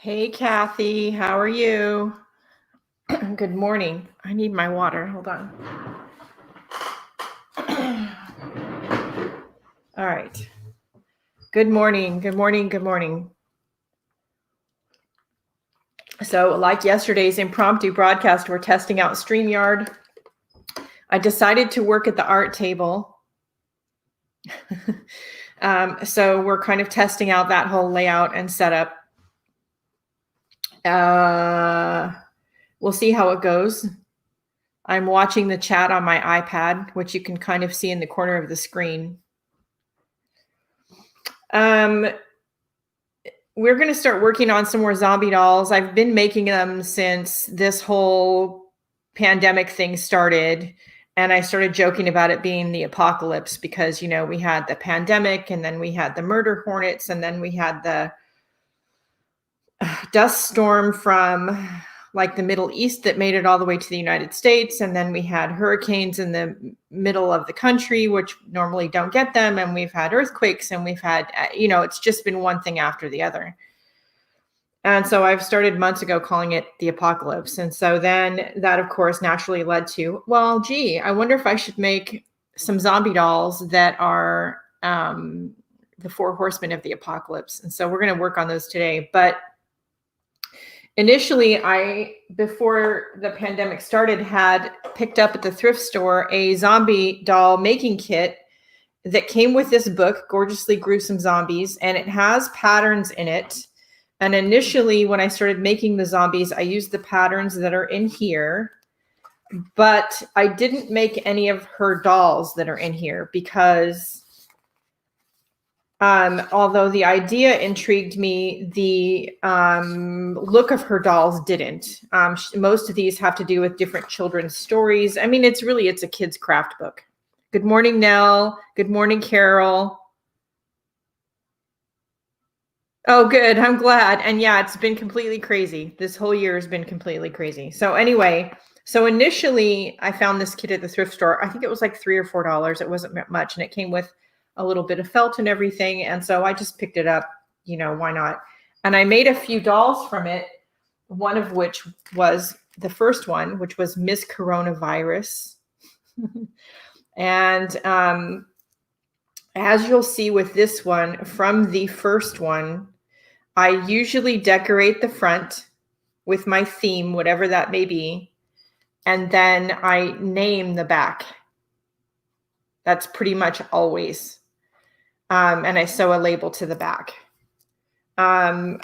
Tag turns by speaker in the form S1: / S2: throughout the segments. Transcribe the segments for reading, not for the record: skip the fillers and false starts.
S1: Hey, Kathy, how are you? Good morning. I need my water. Hold on. All right. Good morning. Good morning. Good morning. So, like yesterday's impromptu broadcast, we're testing out StreamYard. I decided to work at the art table. So, we're kind of testing out that whole layout and setup. We'll see how it goes. I'm watching the chat on my iPad, which you can kind of see in the corner of the screen. We're going to start working on some more zombie dolls. I've been making them since this whole pandemic thing started. And I started joking about it being the apocalypse because, we had the pandemic and then we had the murder hornets and then we had the dust storm from like the Middle East that made it all the way to the United States. And then we had hurricanes in the middle of the country, which normally don't get them. And we've had earthquakes and we've had, it's just been one thing after the other. And so I've started months ago calling it the apocalypse. And so then that, of course, naturally led to, well, gee, I wonder if I should make some zombie dolls that are the Four Horsemen of the apocalypse. And so we're going to work on those today. But initially, before the pandemic started, had picked up at the thrift store a zombie doll making kit that came with this book, Gorgeously Gruesome Zombies, and it has patterns in it. And initially, when I started making the zombies, I used the patterns that are in here, but I didn't make any of her dolls that are in here because although the idea intrigued me, the look of her dolls didn't. Most of these have to do with different children's stories. I mean, it's a kid's craft book. Good morning, Nell. Good morning, Carol. Oh, good. I'm glad. And yeah, it's been completely crazy. This whole year has been completely crazy. So anyway, initially I found this kit at the thrift store. I think it was like $3 or $4. It wasn't much. And it came with a little bit of felt and everything. And so I just picked it up, why not? And I made a few dolls from it. One of which was the first one, which was Miss Coronavirus. And as you'll see with this one, from the first one, I usually decorate the front with my theme, whatever that may be, and then I name the back. That's pretty much always. And I sew a label to the back. Now,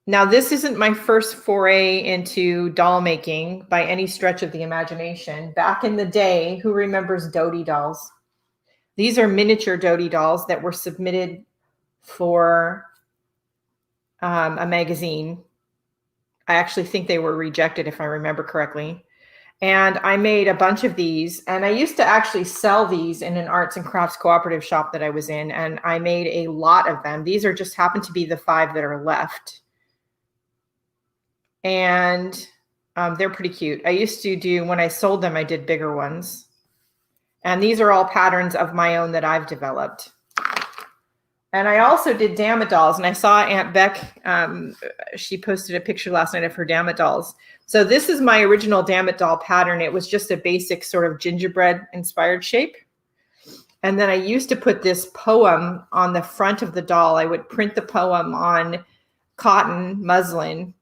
S1: this isn't my first foray into doll making by any stretch of the imagination. Back in the day, who remembers Dodie dolls? These are miniature Dodie dolls that were submitted for a magazine. I actually think they were rejected, if I remember correctly. And I made a bunch of these, and I used to actually sell these in an arts and crafts cooperative shop that I was in, and I made a lot of them. These are just happen to be the 5 that are left. And they're pretty cute. I used to do, when I sold them, I did bigger ones. And these are all patterns of my own that I've developed. And I also did Dammit dolls, and I saw Aunt Beck, she posted a picture last night of her Dammit dolls. So this is my original Dammit doll pattern. It was just a basic sort of gingerbread inspired shape. And then I used to put this poem on the front of the doll. I would print the poem on cotton muslin,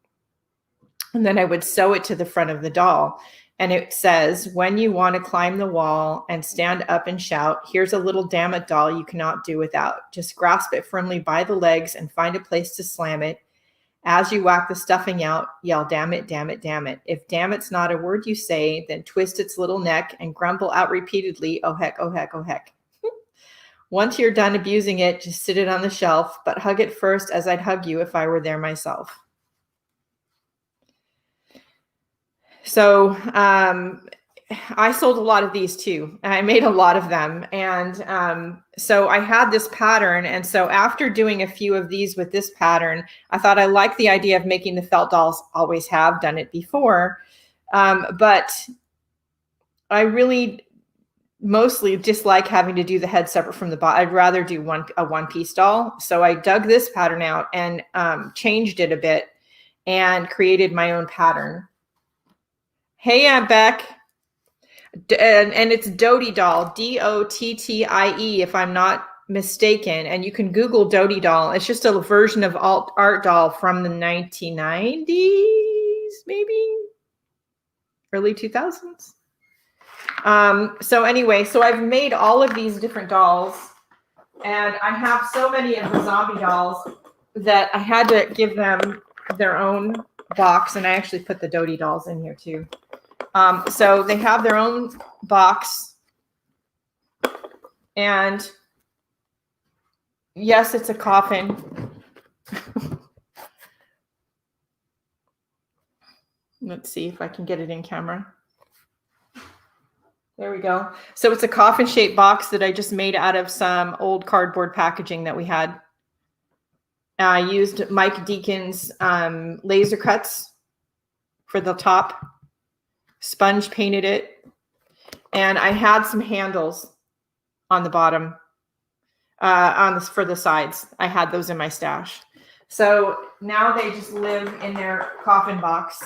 S1: and then I would sew it to the front of the doll. And it says, when you want to climb the wall and stand up and shout, here's a little Dammit doll you cannot do without. Just grasp it firmly by the legs and find a place to slam it. As you whack the stuffing out, yell, damn it, damn it, damn it. If damn it's not a word you say, then twist its little neck and grumble out repeatedly, oh heck, oh heck, oh heck. Once you're done abusing it, just sit it on the shelf, but hug it first as I'd hug you if I were there myself. So I sold a lot of these too. And I made a lot of them. And so I had this pattern. And so after doing a few of these with this pattern, I thought I liked the idea of making the felt dolls. Always have done it before. But I really mostly dislike having to do the head separate from the body. I'd rather do a one-piece doll. So I dug this pattern out and changed it a bit and created my own pattern. Hey, Aunt Beck. And it's Dodie doll, Dottie, if I'm not mistaken. And you can Google Dodie doll. It's just a version of alt art doll from the 1990s, maybe early 2000s. So anyway, so I've made all of these different dolls, and I have so many of the zombie dolls that I had to give them their own box. And I actually put the Dodie dolls in here too. So they have their own box, and yes, it's a coffin. Let's see if I can get it in camera. There we go. So it's a coffin shaped box that I just made out of some old cardboard packaging that we had. I used Mike Deacon's laser cuts for the top. Sponge painted it, and I had some handles on the bottom, for the sides. I had those in my stash. So now they just live in their coffin box.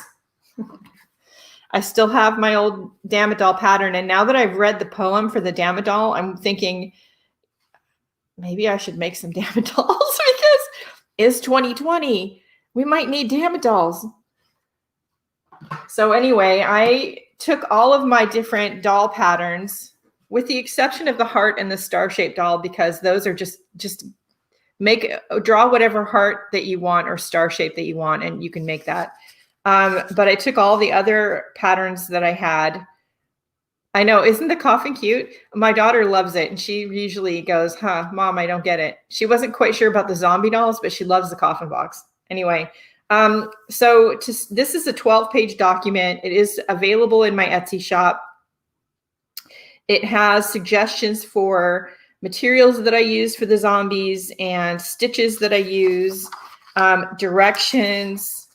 S1: I still have my old Dammit pattern, and now that I've read the poem for the Dammit, I'm thinking maybe I should make some Dammit because it's 2020. We might need Dammit. So anyway, I took all of my different doll patterns, with the exception of the heart and the star-shaped doll, because those are just draw whatever heart that you want or star shape that you want, and you can make that. But I took all the other patterns that I had. I know, isn't the coffin cute? My daughter loves it, and she usually goes, "Huh, Mom, I don't get it." She wasn't quite sure about the zombie dolls, but she loves the coffin box. Anyway. This is a 12-page document. It is available in my Etsy shop. It has suggestions for materials that I use for the zombies and stitches that I use, directions,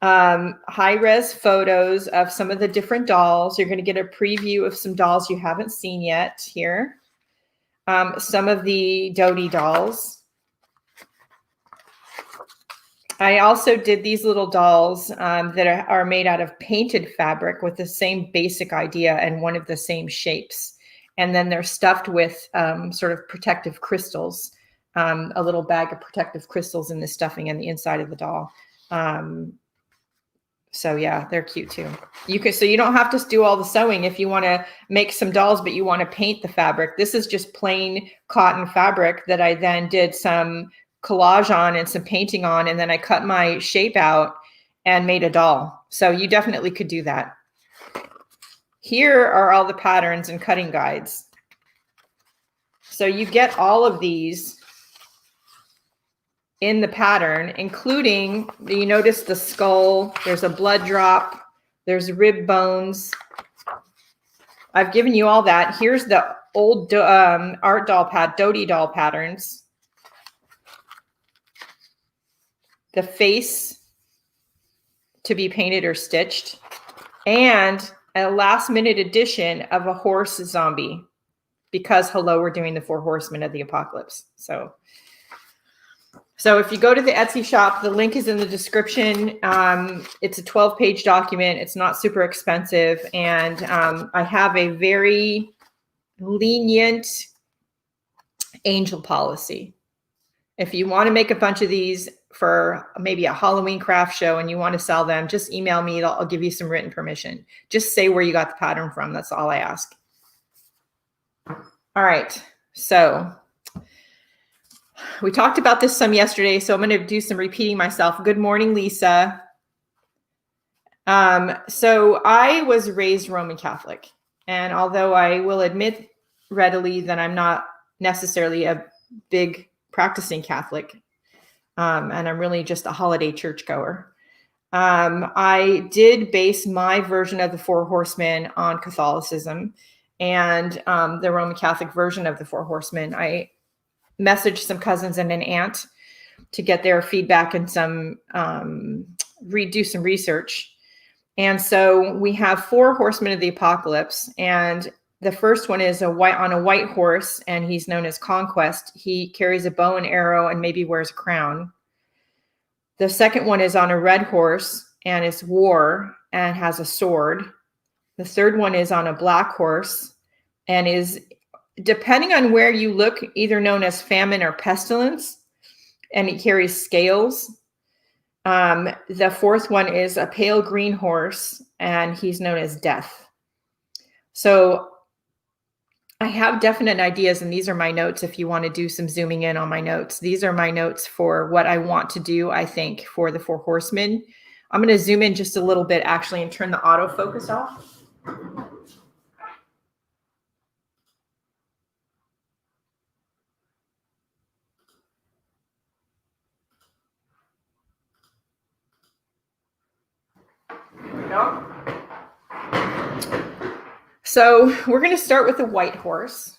S1: high-res photos of some of the different dolls. You're going to get a preview of some dolls you haven't seen yet here. Some of the Dodie dolls. I also did these little dolls that are made out of painted fabric with the same basic idea and one of the same shapes. And then they're stuffed with sort of protective crystals, a little bag of protective crystals in the stuffing and the inside of the doll. So yeah, they're cute too. So you don't have to do all the sewing if you want to make some dolls, but you want to paint the fabric. This is just plain cotton fabric that I then did some collage on and some painting on, and then I cut my shape out and made a doll. So you definitely could do that. Here are all the patterns and cutting guides. So you get all of these in the pattern, including, you notice the skull, there's a blood drop, there's rib bones. I've given you all that. Here's the old art doll Dodie doll patterns. The face to be painted or stitched, and a last minute edition of a horse zombie, because hello, we're doing the Four Horsemen of the Apocalypse. So if you go to the Etsy shop, the link is in the description. It's a 12-page document. It's not super expensive. And I have a very lenient angel policy. If you want to make a bunch of these for maybe a Halloween craft show and you want to sell them, just email me. I'll give you some written permission. Just say where you got the pattern from. That's all I ask. All right. So we talked about this some yesterday, so I'm going to do some repeating myself. Good morning, Lisa. So I was raised Roman Catholic, and although I will admit readily that I'm not necessarily a big practicing Catholic, and I'm really just a holiday churchgoer, I did base my version of the Four Horsemen on Catholicism, and the Roman Catholic version of the Four Horsemen. I messaged some cousins and an aunt to get their feedback and some do some research. And so we have Four Horsemen of the Apocalypse, and The first one is on a white horse, and he's known as Conquest. He carries a bow and arrow and maybe wears a crown. The second one is on a red horse and is War and has a sword. The third one is on a black horse and is, depending on where you look, either known as Famine or Pestilence, and he carries scales. The fourth one is a pale green horse, and he's known as Death. So I have definite ideas, and these are my notes if you want to do some zooming in on my notes. These are my notes for what I want to do, I think, for the Four Horsemen. I'm going to zoom in just a little bit, actually, and turn the autofocus off. There we go. So we're going to start with the white horse.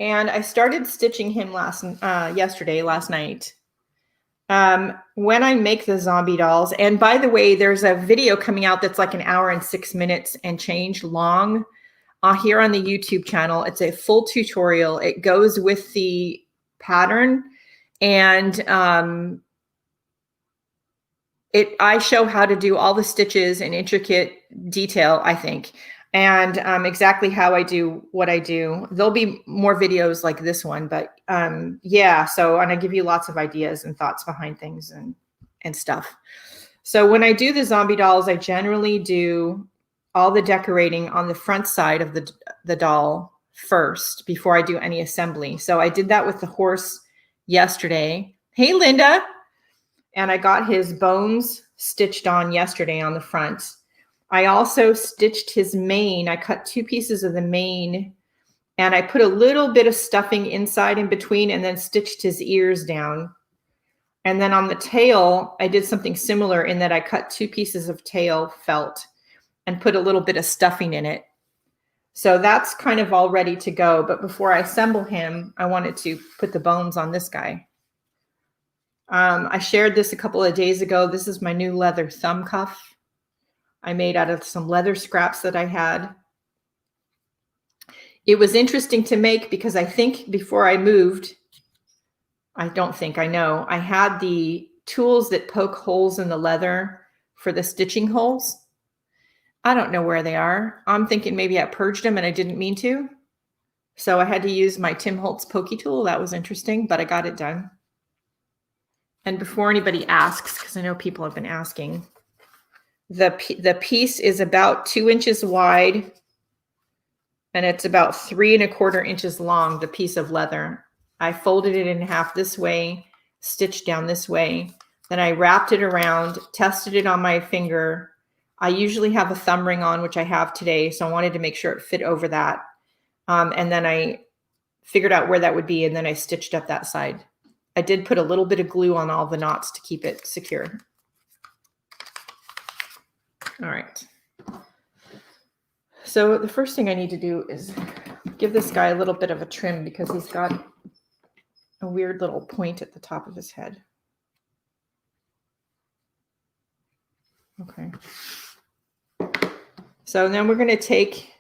S1: And I started stitching him last night. When I make the zombie dolls, and by the way, there's a video coming out that's like 1 hour and 6 minutes and change long here on the YouTube channel. It's a full tutorial. It goes with the pattern, and I show how to do all the stitches in intricate detail, I think, and exactly how I do what I do. There'll be more videos like this one, but yeah, so, and I give you lots of ideas and thoughts behind things and stuff. So when I do the zombie dolls, I generally do all the decorating on the front side of the doll first before I do any assembly. So I did that with the horse yesterday. Hey, Linda. And I got his bones stitched on yesterday on the front. I also stitched his mane. I cut 2 pieces of the mane, and I put a little bit of stuffing inside in between, and then stitched his ears down. And then on the tail, I did something similar in that I cut 2 pieces of tail felt and put a little bit of stuffing in it. So that's kind of all ready to go. But before I assemble him, I wanted to put the bones on this guy. I shared this a couple of days ago. This is my new leather thumb cuff I made out of some leather scraps that I had. It was interesting to make because I think before I moved, I don't think, I know, I had the tools that poke holes in the leather for the stitching holes. I don't know where they are. I'm thinking maybe I purged them and I didn't mean to. So I had to use my Tim Holtz pokey tool. That was interesting, but I got it done. And before anybody asks, because I know people have been asking, the piece is about 2 inches wide, and it's about 3 1/4 inches long, the piece of leather. I folded it in half this way, stitched down this way. Then I wrapped it around, tested it on my finger. I usually have a thumb ring on, which I have today, so I wanted to make sure it fit over that. And then I figured out where that would be, and then I stitched up that side. I did put a little bit of glue on all the knots to keep it secure. All right. So the first thing I need to do is give this guy a little bit of a trim because he's got a weird little point at the top of his head. Okay. So then we're going to take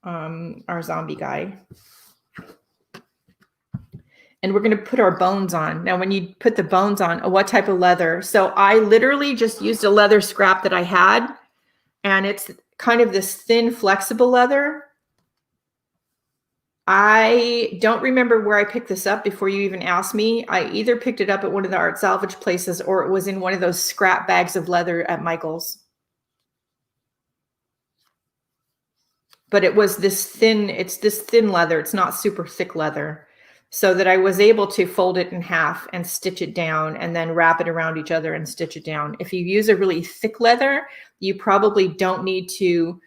S1: our zombie guy, and we're going to put our bones on. Now, when you put the bones on, what type of leather? So I literally just used a leather scrap that I had, and it's kind of this thin, flexible leather. I don't remember where I picked this up before you even asked me. I either picked it up at one of the art salvage places or it was in one of those scrap bags of leather at Michael's. But it was this thin, it's this thin leather. It's not super thick leather. So that I was able to fold it in half and stitch it down and then wrap it around each other and stitch it down. If you use a really thick leather, you probably don't need to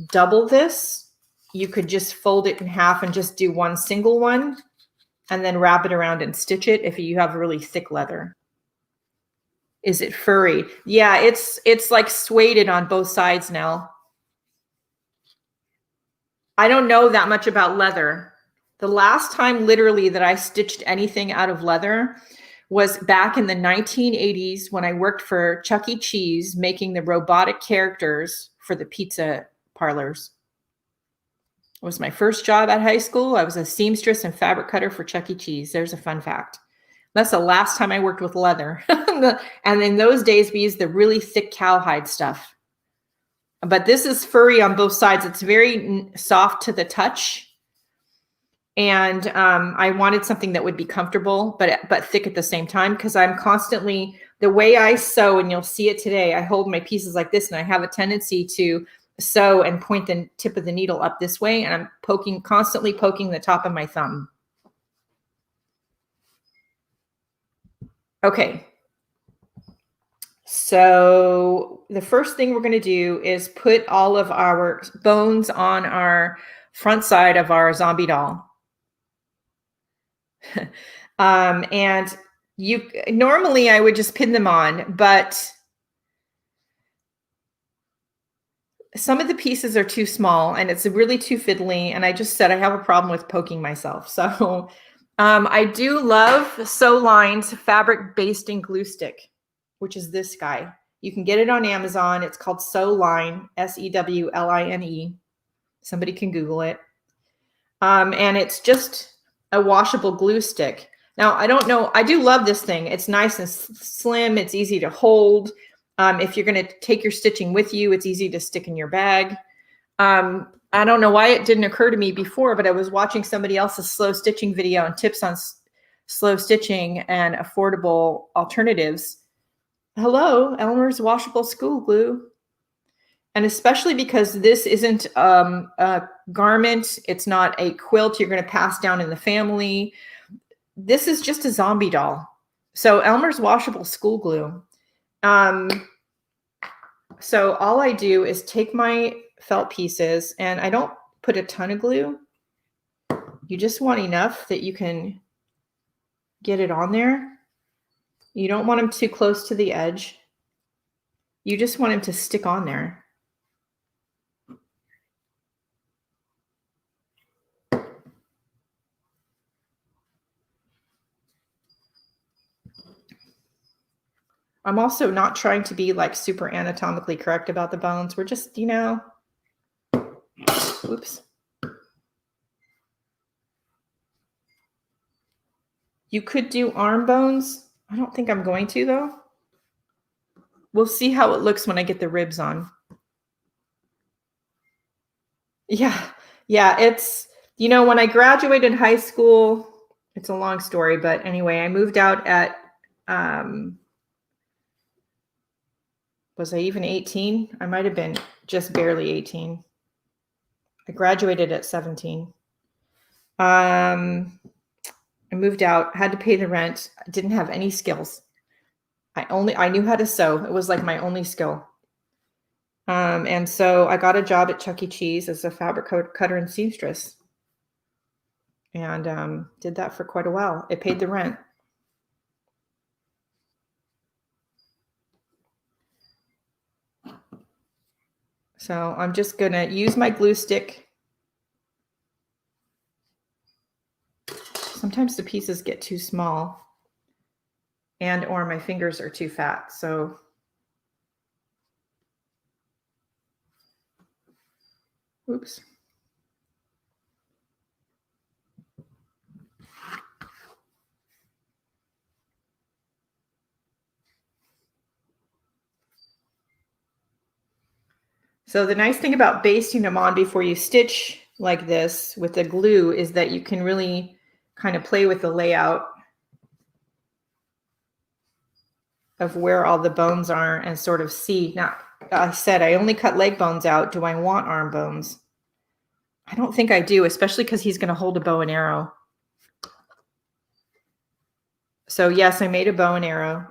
S1: double this. You could just fold it in half and just do one single one and then wrap it around and stitch it if you have really thick leather. Is it furry? Yeah, it's like suede on both sides now. I don't know that much about leather. The last time literally that I stitched anything out of leather was back in the 1980s when I worked for Chuck E. Cheese making the robotic characters for the pizza parlors. It was my first job at high school. I was a seamstress and fabric cutter for Chuck E. Cheese. There's a fun fact. That's the last time I worked with leather. And in those days, we used the really thick cowhide stuff. But this is furry on both sides. It's very soft to the touch. And I wanted something that would be comfortable, but thick at the same time, because I'm constantly, the way I sew, and you'll see it today, I hold my pieces like this, and I have a tendency to sew and point the tip of the needle up this way, and I'm constantly poking the top of my thumb. Okay. So the first thing we're going to do is put all of our bones on our front side of our zombie doll. And normally I would just pin them on, but some of the pieces are too small and it's really too fiddly. And I just said I have a problem with poking myself. So I do love Sew Line's fabric basting glue stick, which is this guy. You can get it on Amazon. It's called Sew Line, SEWLINE. Somebody can Google it. And it's just a washable glue stick. Now, I don't know. I do love this thing. It's nice and slim. It's easy to hold. If you're going to take your stitching with you, it's easy to stick in your bag. I don't know why it didn't occur to me before, but I was watching somebody else's slow stitching video and tips on slow stitching and affordable alternatives. Hello, Elmer's washable school glue. And especially because this isn't a garment, it's not a quilt you're going to pass down in the family. This is just a zombie doll. So Elmer's washable school glue. So all I do is take my felt pieces, and I don't put a ton of glue. You just want enough that you can get it on there. You don't want them too close to the edge. You just want them to stick on there. I'm also not trying to be like super anatomically correct about the bones. We're just, oops. You could do arm bones. I don't think I'm going to, though. We'll see how it looks when I get the ribs on. Yeah. It's, when I graduated high school, it's a long story, but anyway, I moved out at, was I even 18? I might have been just barely 18. I graduated at 17. I moved out, had to pay the rent. I didn't have any skills. I knew how to sew. It was like my only skill. And so I got a job at Chuck E. Cheese as a fabric cutter and seamstress. And did that for quite a while. It paid the rent. So I'm just going to use my glue stick. Sometimes the pieces get too small or my fingers are too fat. So oops. So the nice thing about basting them on before you stitch like this with the glue is that you can really kind of play with the layout of where all the bones are and sort of see. Now, I said I only cut leg bones out. Do I want arm bones? I don't think I do, especially because he's going to hold a bow and arrow. So yes, I made a bow and arrow.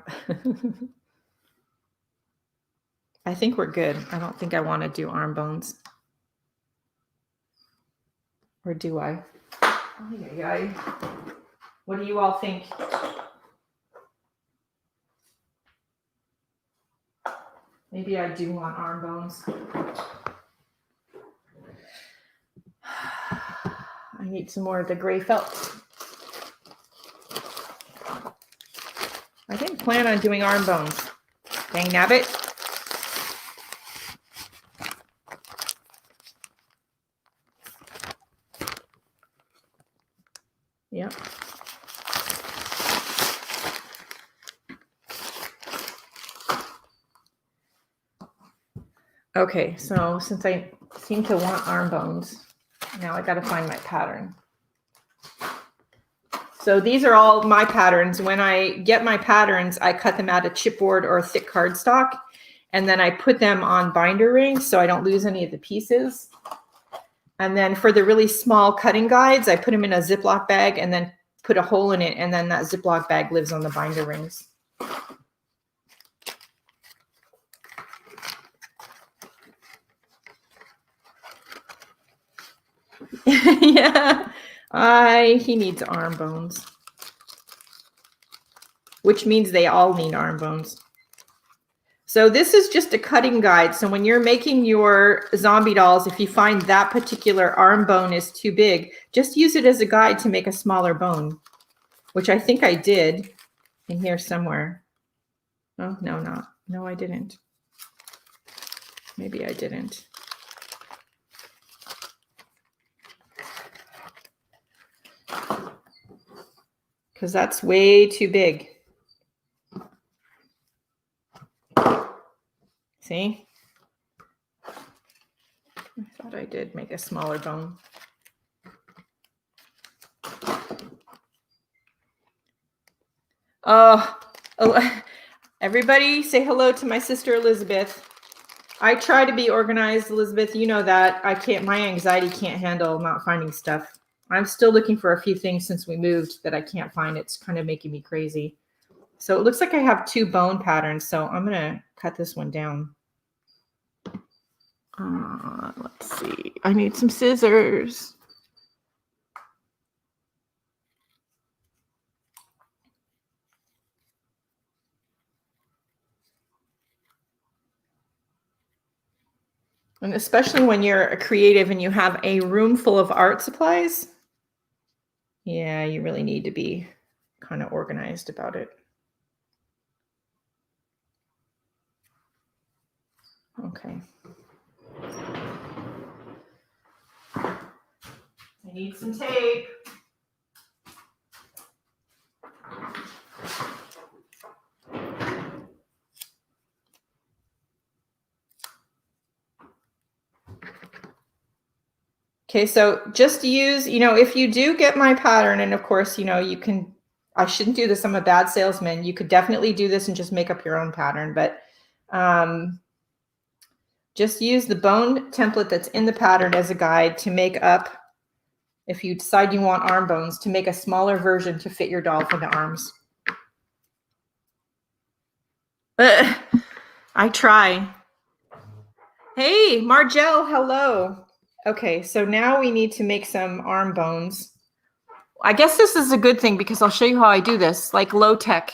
S1: I think we're good. I don't think I want to do arm bones. Or do I? What do you all think? Maybe I do want arm bones. I need some more of the gray felt. I didn't plan on doing arm bones. Dang nabbit. Okay, so since I seem to want arm bones, now I got to find my pattern. So these are all my patterns. When I get my patterns, I cut them out of chipboard or thick cardstock, and then I put them on binder rings so I don't lose any of the pieces. And then for the really small cutting guides, I put them in a Ziploc bag and then put a hole in it, and then that Ziploc bag lives on the binder rings. Yeah, he needs arm bones, which means they all need arm bones. So this is just a cutting guide. So when you're making your zombie dolls, if you find that particular arm bone is too big, just use it as a guide to make a smaller bone, which I think I did in here somewhere. Oh, no, not. No, I didn't. Maybe I didn't. Because that's way too big. See? I thought I did make a smaller bone. Oh, everybody say hello to my sister Elizabeth. I try to be organized, Elizabeth. You know that. I can't, my anxiety can't handle not finding stuff. I'm still looking for a few things since we moved that I can't find. It's kind of making me crazy. So it looks like I have 2 bone patterns. So I'm going to cut this one down. Let's see. I need some scissors. And especially when you're a creative and you have a room full of art supplies, yeah, you really need to be kind of organized about it. Okay. I need some tape. Okay, so just use, if you do get my pattern, and of course, you can, I shouldn't do this, I'm a bad salesman. You could definitely do this and just make up your own pattern, but just use the bone template that's in the pattern as a guide to make up, if you decide you want arm bones, to make a smaller version to fit your doll for the arms. I try. Hey, Margelle, hello. Okay, so now we need to make some arm bones. I guess this is a good thing because I'll show you how I do this, like low tech.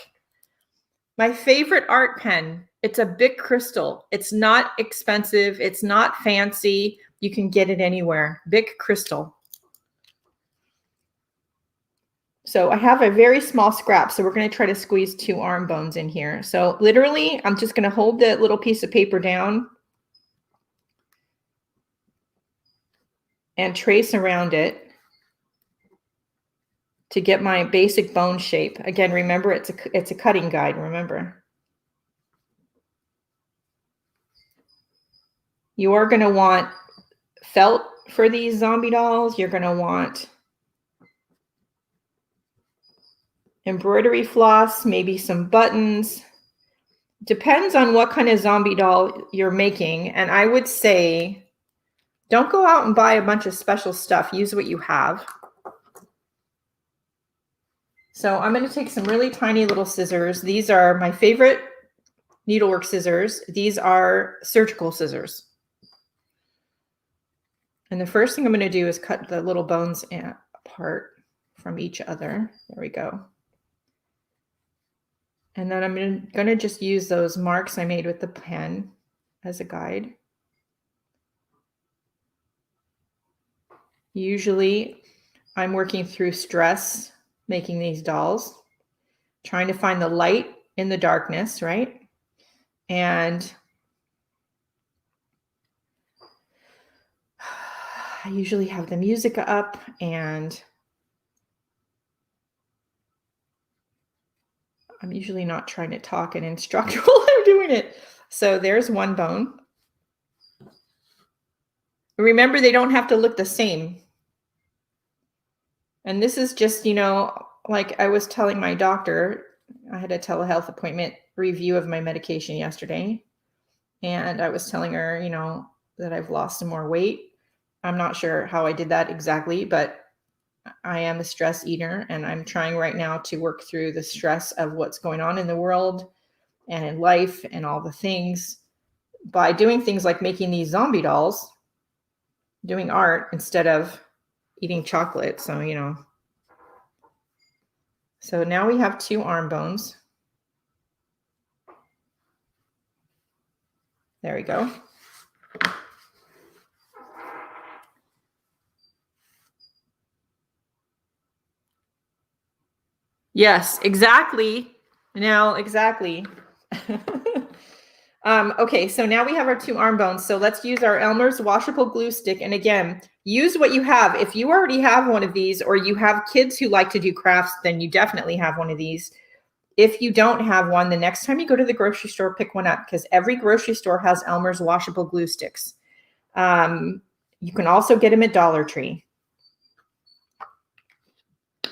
S1: My favorite art pen, it's a Bic Crystal. It's not expensive. It's not fancy. You can get it anywhere. Bic Crystal. So I have a very small scrap. So we're going to try to squeeze 2 arm bones in here. So literally, I'm just going to hold that little piece of paper down and trace around it to get my basic bone shape. Again, remember, it's a cutting guide, remember. You are going to want felt for these zombie dolls. You're going to want embroidery floss, maybe some buttons. Depends on what kind of zombie doll you're making. And I would say, don't go out and buy a bunch of special stuff. Use what you have. So I'm going to take some really tiny little scissors. These are my favorite needlework scissors. These are surgical scissors. And the first thing I'm going to do is cut the little bones apart from each other. There we go. And then I'm going to just use those marks I made with the pen as a guide. Usually I'm working through stress making these dolls, trying to find the light in the darkness, right? And I usually have the music up and I'm usually not trying to talk and instruct while I'm doing it. So there's one bone. Remember, they don't have to look the same. And this is just, you know, like I was telling my doctor, I had a telehealth appointment review of my medication yesterday. And I was telling her, you know, that I've lost some more weight. I'm not sure how I did that exactly, but I am a stress eater, and I'm trying right now to work through the stress of what's going on in the world and in life and all the things by doing things like making these zombie dolls, doing art instead of eating chocolate. So, you know, so now we have 2 arm bones. There we go. Yes, exactly. Now, exactly. Okay, so now we have our 2 arm bones. So let's use our Elmer's washable glue stick. And again, use what you have. If you already have one of these, or you have kids who like to do crafts, then you definitely have one of these. If you don't have one, the next time you go to the grocery store, pick one up, because every grocery store has Elmer's washable glue sticks. You can also get them at Dollar Tree.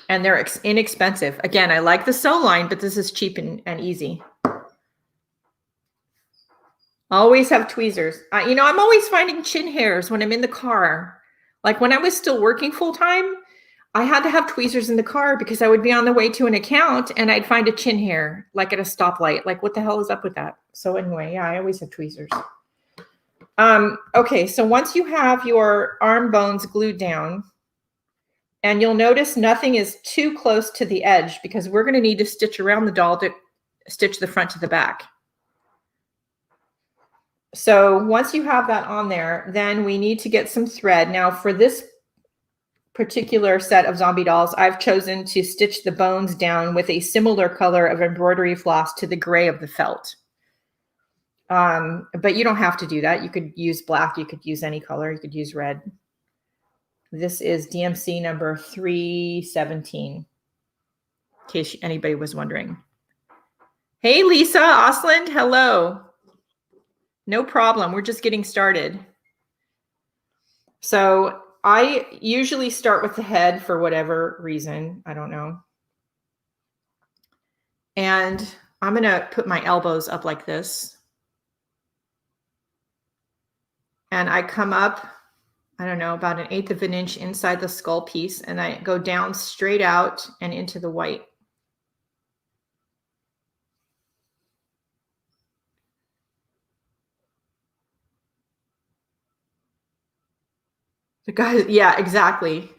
S1: And they're inexpensive. Again, I like the sew line, but this is cheap and easy. Always have tweezers. You know, I'm always finding chin hairs when I'm in the car. Like when I was still working full time, I had to have tweezers in the car because I would be on the way to an account and I'd find a chin hair, like at a stoplight. Like, what the hell is up with that? So anyway, yeah, I always have tweezers. Okay, so once you have your arm bones glued down, and you'll notice nothing is too close to the edge because we're going to need to stitch around the doll to stitch the front to the back. So once you have that on there, then we need to get some thread. Now for this particular set of zombie dolls, I've chosen to stitch the bones down with a similar color of embroidery floss to the gray of the felt. But you don't have to do that. You could use black, you could use any color, you could use red. This is DMC number 317, in case anybody was wondering. Hey, Lisa Osland, hello. No problem, we're just getting started. So I usually start with the head for whatever reason, I don't know. And I'm gonna put my elbows up like this. And I come up, I don't know, about 1/8 of an inch inside the skull piece, and I go down straight out and into the white. The guy, yeah, exactly.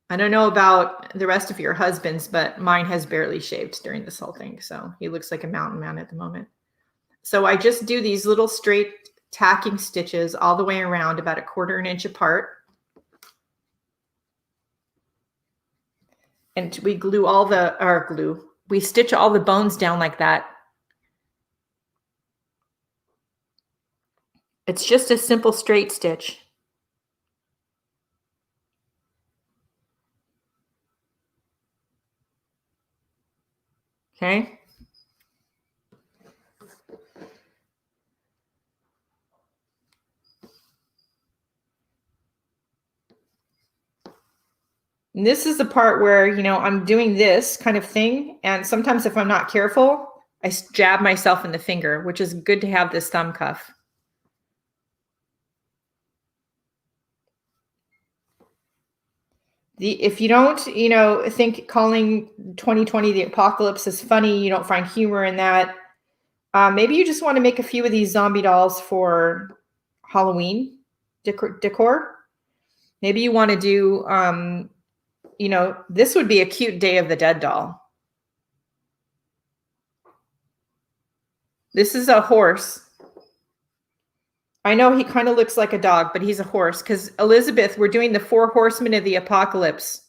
S1: I don't know about the rest of your husbands, but mine has barely shaved during this whole thing. So he looks like a mountain man at the moment. So I just do these little straight tacking stitches all the way around, about 1/4 inch apart. And we glue all the, we stitch all the bones down like that. It's just a simple straight stitch. Okay. And this is the part where, you know, I'm doing this kind of thing. And sometimes if I'm not careful, I jab myself in the finger, which is good to have this thumb cuff. If you don't, you know, think calling 2020 the apocalypse is funny, you don't find humor in that. Maybe you just want to make a few of these zombie dolls for Halloween decor. Maybe you want to do, you know, this would be a cute Day of the Dead doll. This is a horse. I know he kind of looks like a dog, but he's a horse because Elizabeth, we're doing the Four Horsemen of the Apocalypse.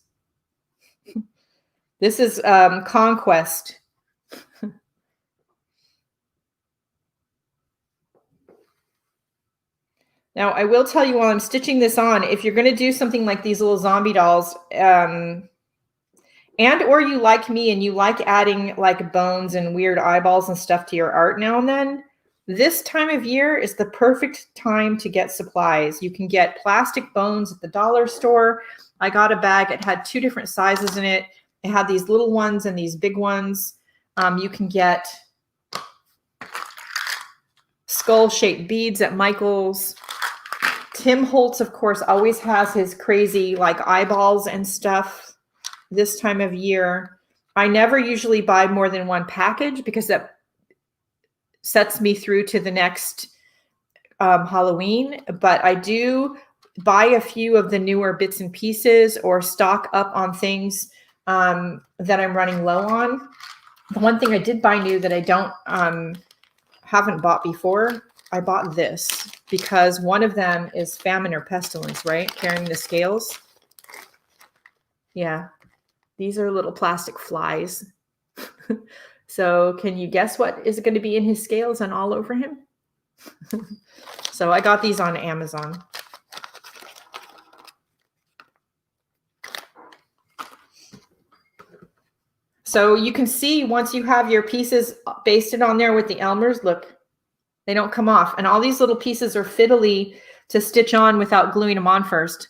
S1: This is Conquest. Now, I will tell you while I'm stitching this on, if you're going to do something like these little zombie dolls, and or you like me and you like adding like bones and weird eyeballs and stuff to your art now and then, This time of year is the perfect time to get supplies. You can get plastic bones at the dollar store. I got a bag. It had 2 different sizes in it. It had these little ones and these big ones. You can get skull-shaped beads at Michael's. Tim Holtz, of course, always has his crazy like eyeballs and stuff this time of year. I never usually buy more than 1 package because that sets me through to the next Halloween. But I do buy a few of the newer bits and pieces or stock up on things that I'm running low on. The one thing I did buy new that I don't haven't bought before, I bought this because one of them is famine or pestilence, right? Carrying the scales. Yeah, these are little plastic flies. So can you guess what is going to be in his scales and all over him? So I got these on Amazon. So you can see once you have your pieces basted on there with the Elmers, look, they don't come off. And all these little pieces are fiddly to stitch on without gluing them on first.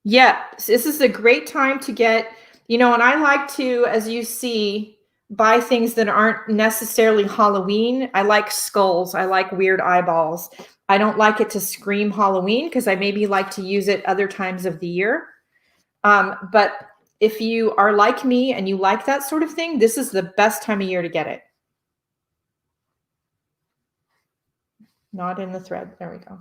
S1: Yeah, this is a great time to get, you know, and I like to, as you see, buy things that aren't necessarily Halloween. I like skulls. I like weird eyeballs. I don't like it to scream Halloween because I maybe like to use it other times of the year. But if you are like me and you like that sort of thing, this is the best time of year to get it. Not in the thread. There we go.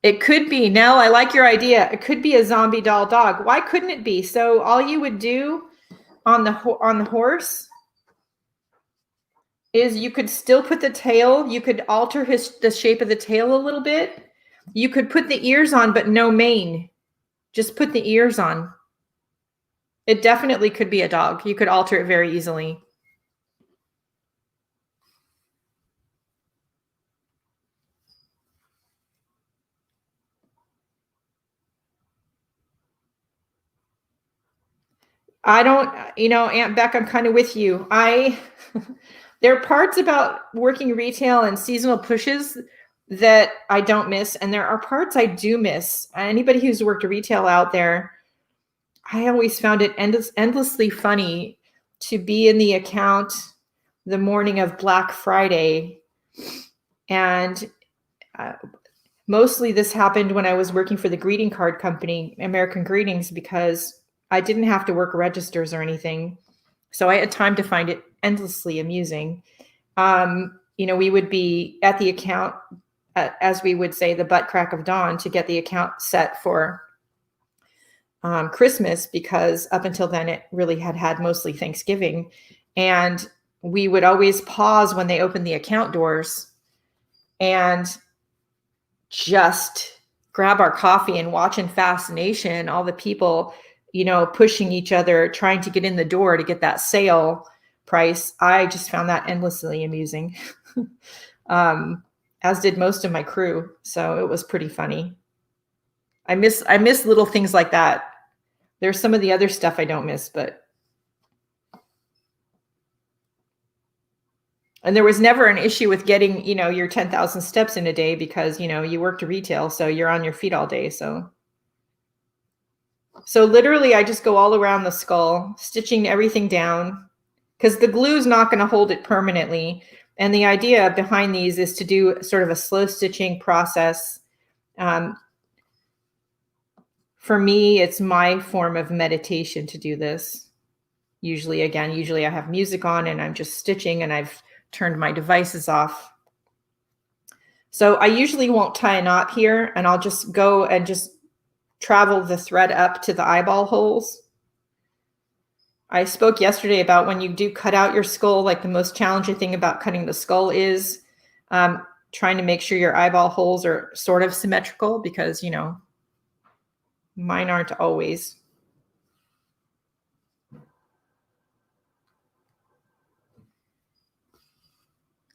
S1: It could be. Nell, I like your idea. It could be a zombie doll dog. Why couldn't it be? So all you would do on the horse is you could still put the tail. You could alter the shape of the tail a little bit. You could put the ears on, but no mane. Just put the ears on. It definitely could be a dog. You could alter it very easily. I don't, you know, Aunt Beck, I'm kind of with you. There are parts about working retail and seasonal pushes that I don't miss. And there are parts I do miss. Anybody who's worked retail out there, I always found it endlessly funny to be in the account the morning of Black Friday. And mostly this happened when I was working for the greeting card company, American Greetings, because I didn't have to work registers or anything. So I had time to find it endlessly amusing. You know, we would be at the account, as we would say, the butt crack of dawn to get the account set for Christmas, because up until then it really had mostly Thanksgiving. And we would always pause when they opened the account doors and just grab our coffee and watch in fascination all the people, you know, pushing each other, trying to get in the door to get that sale price. I just found that endlessly amusing, as did most of my crew. So it was pretty funny. I miss little things like that. There's some of the other stuff I don't miss, and there was never an issue with getting, you know, your 10,000 steps in a day because, you know, you worked retail, so you're on your feet all day. So literally I just go all around the skull, stitching everything down because the glue is not going to hold it permanently. And the idea behind these is to do sort of a slow stitching process. For me, it's my form of meditation to do this. Usually I have music on and I'm just stitching and I've turned my devices off. So I usually won't tie a knot here, and I'll just go and just travel the thread up to the eyeball holes. I spoke yesterday about when you do cut out your skull, like the most challenging thing about cutting the skull is trying to make sure your eyeball holes are sort of symmetrical, because, you know, mine aren't always.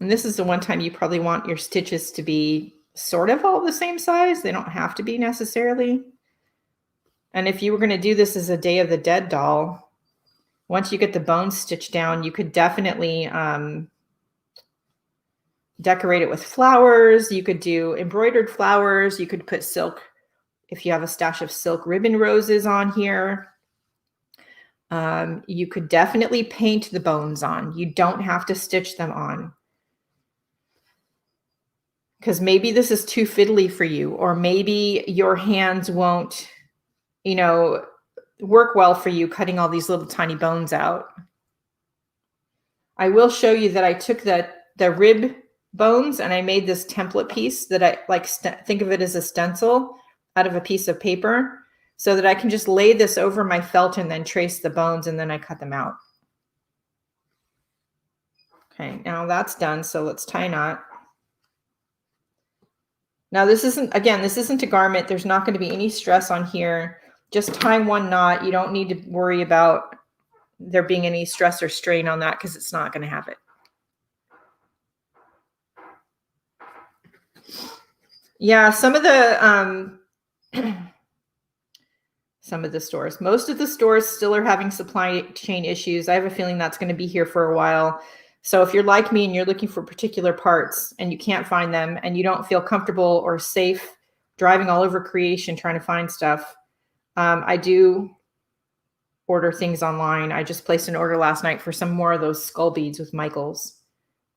S1: And this is the one time you probably want your stitches to be sort of all the same size. They don't have to be necessarily. And if you were going to do this as a Day of the Dead doll, once you get the bones stitched down, you could definitely decorate it with flowers. You could do embroidered flowers. You could put silk, if you have a stash of silk ribbon roses on here. You could definitely paint the bones on. You don't have to stitch them on. Because maybe this is too fiddly for you, or maybe your hands won't, you know, work well for you cutting all these little tiny bones out. I will show you that I took the rib bones and I made this template piece that I like, think of it as a stencil out of a piece of paper, so that I can just lay this over my felt and then trace the bones, and then I cut them out. Okay, now that's done. So let's tie a knot. Now this isn't, again, this isn't a garment. There's not going to be any stress on here. Just tie one knot. You don't need to worry about there being any stress or strain on that, because it's not going to have it. Yeah, some of the stores, most of the stores still are having supply chain issues. I have a feeling that's going to be here for a while. So if you're like me and you're looking for particular parts and you can't find them and you don't feel comfortable or safe driving all over creation trying to find stuff, I do order things online. I just placed an order last night for some more of those skull beads with Michaels.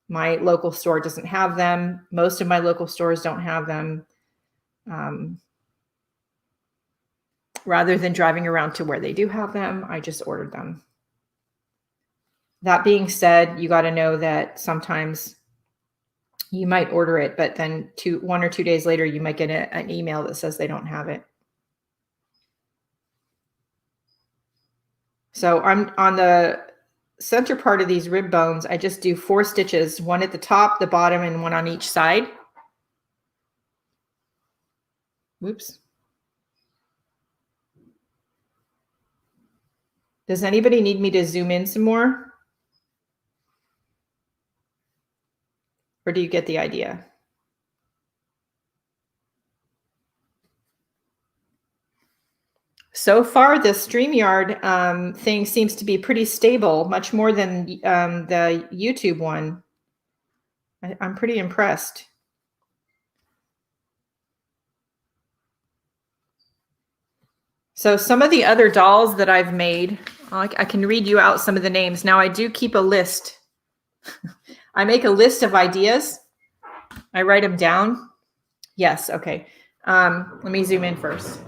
S1: My local store doesn't have them. Most of my local stores don't have them. Rather than driving around to where they do have them, I just ordered them. That being said, you got to know that sometimes you might order it, but then 1 or 2 days later, you might get an email that says they don't have it. So I'm on the center part of these rib bones. I just do 4 stitches, one at the top, the bottom, and one on each side. Whoops. Does anybody need me to zoom in some more? Or do you get the idea? So far, the StreamYard thing seems to be pretty stable, much more than the YouTube one. I'm pretty impressed. So some of the other dolls that I've made, I can read you out some of the names. Now I do keep a list. I make a list of ideas. I write them down. Yes, okay. Let me zoom in first.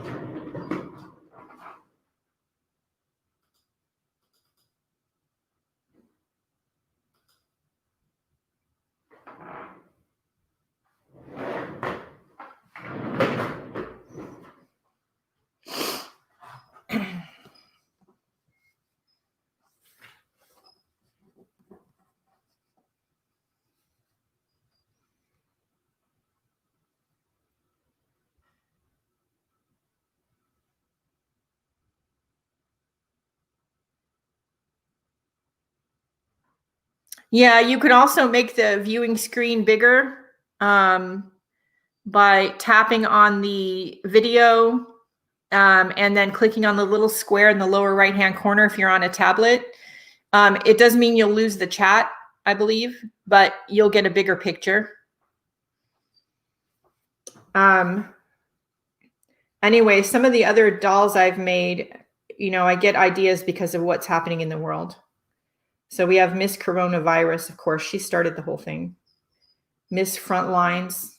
S1: Yeah, you could also make the viewing screen bigger by tapping on the video and then clicking on the little square in the lower right-hand corner if you're on a tablet. It does mean you'll lose the chat, I believe, but you'll get a bigger picture. Anyway, some of the other dolls I've made, you know, I get ideas because of what's happening in the world. So we have Miss Coronavirus, of course, she started the whole thing. Miss Frontlines,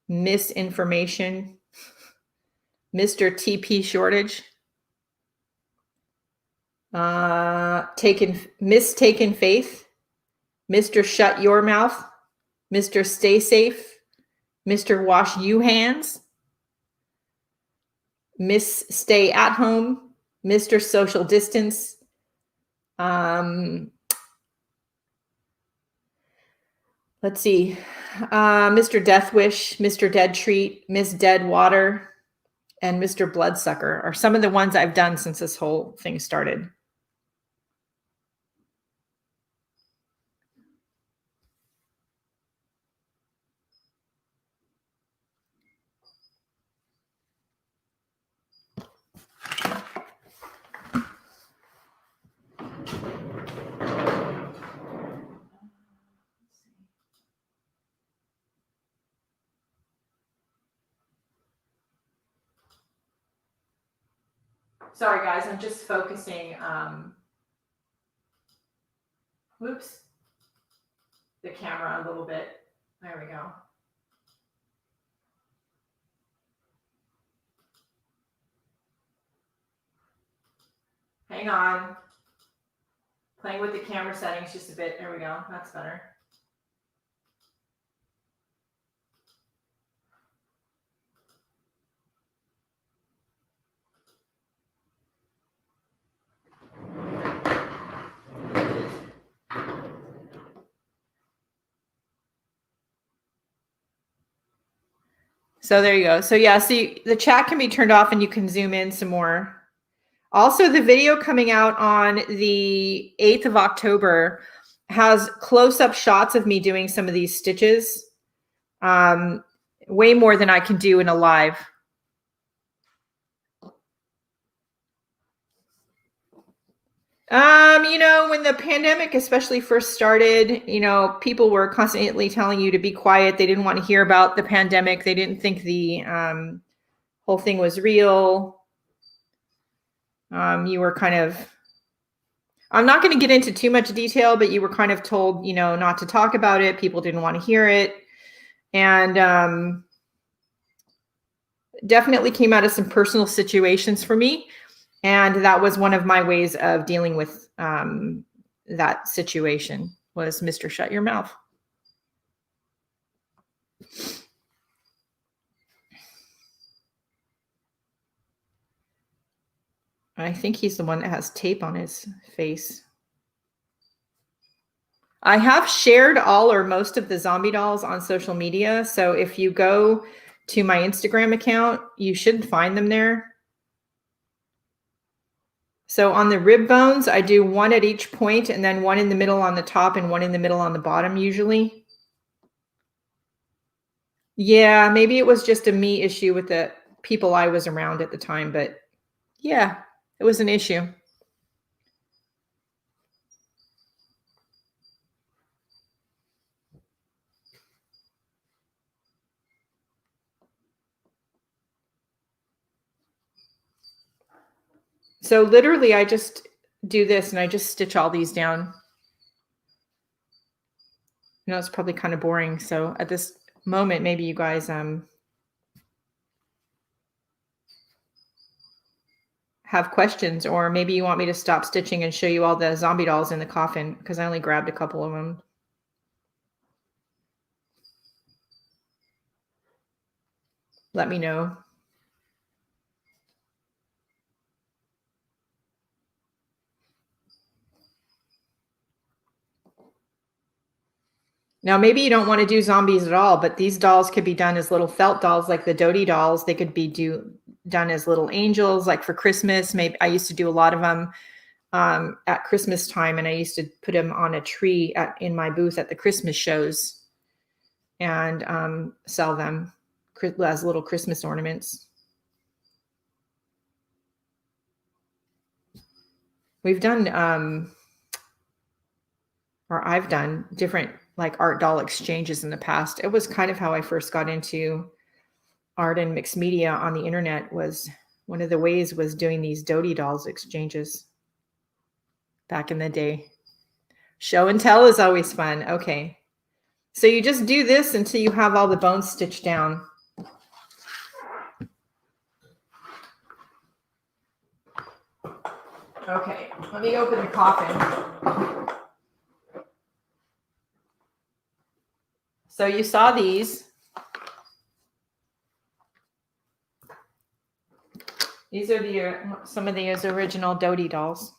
S1: Misinformation, Mr. TP Shortage, Mistaken Faith, Mr. Shut Your Mouth, Mr. Stay Safe, Mr. Wash You Hands, Miss Stay at Home, Mr. Social Distance, let's see, Mr. Death Wish, Mr. Dead Treat, Miss Dead Water, and Mr. Bloodsucker are some of the ones I've done since this whole thing started. Sorry guys, I'm just focusing, whoops, the camera a little bit. There we go. Hang on. Playing with the camera settings just a bit. There we go. That's better. So there you go. So yeah, see, the chat can be turned off and you can zoom in some more. Also, the video coming out on the 8th of October has close-up shots of me doing some of these stitches. Way more than I can do in a live. You know, when the pandemic especially first started, you know, people were constantly telling you to be quiet. They didn't want to hear about the pandemic. They didn't think the whole thing was real. You were kind of, I'm not going to get into too much detail, but you were kind of told, you know, not to talk about it. People didn't want to hear it. And definitely came out of some personal situations for me. And that was one of my ways of dealing with that situation was Mr. Shut Your Mouth. I think he's the one that has tape on his face. I have shared all or most of the zombie dolls on social media. So if you go to my Instagram account, you should find them there. So on the rib bones, I do one at each point and then one in the middle on the top and one in the middle on the bottom usually. Yeah, maybe it was just a me issue with the people I was around at the time, but yeah, it was an issue. So literally I just do this and I just stitch all these down. You know, it's probably kind of boring. So at this moment, maybe you guys have questions, or maybe you want me to stop stitching and show you all the zombie dolls in the coffin because I only grabbed a couple of them. Let me know. Now, maybe you don't want to do zombies at all, but these dolls could be done as little felt dolls like the Dodie dolls. They could be done as little angels, like for Christmas. Maybe I used to do a lot of them at Christmas time, and I used to put them on a tree in my booth at the Christmas shows and sell them as little Christmas ornaments. We've done, or I've done different like art doll exchanges in the past. It was kind of how I first got into art and mixed media on the internet. Was one of the ways was doing these Dodie dolls exchanges back in the day. Show and tell is always fun. Okay. So you just do this until you have all the bones stitched down. Okay, let me open the coffin. So you saw these. These are some of the original Dodie dolls.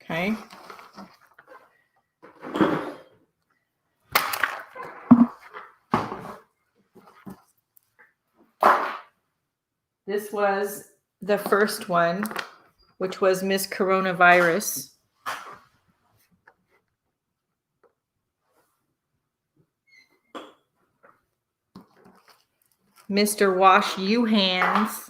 S1: Okay. This was the first one, which was Miss Coronavirus. Mr. Wash You Hands.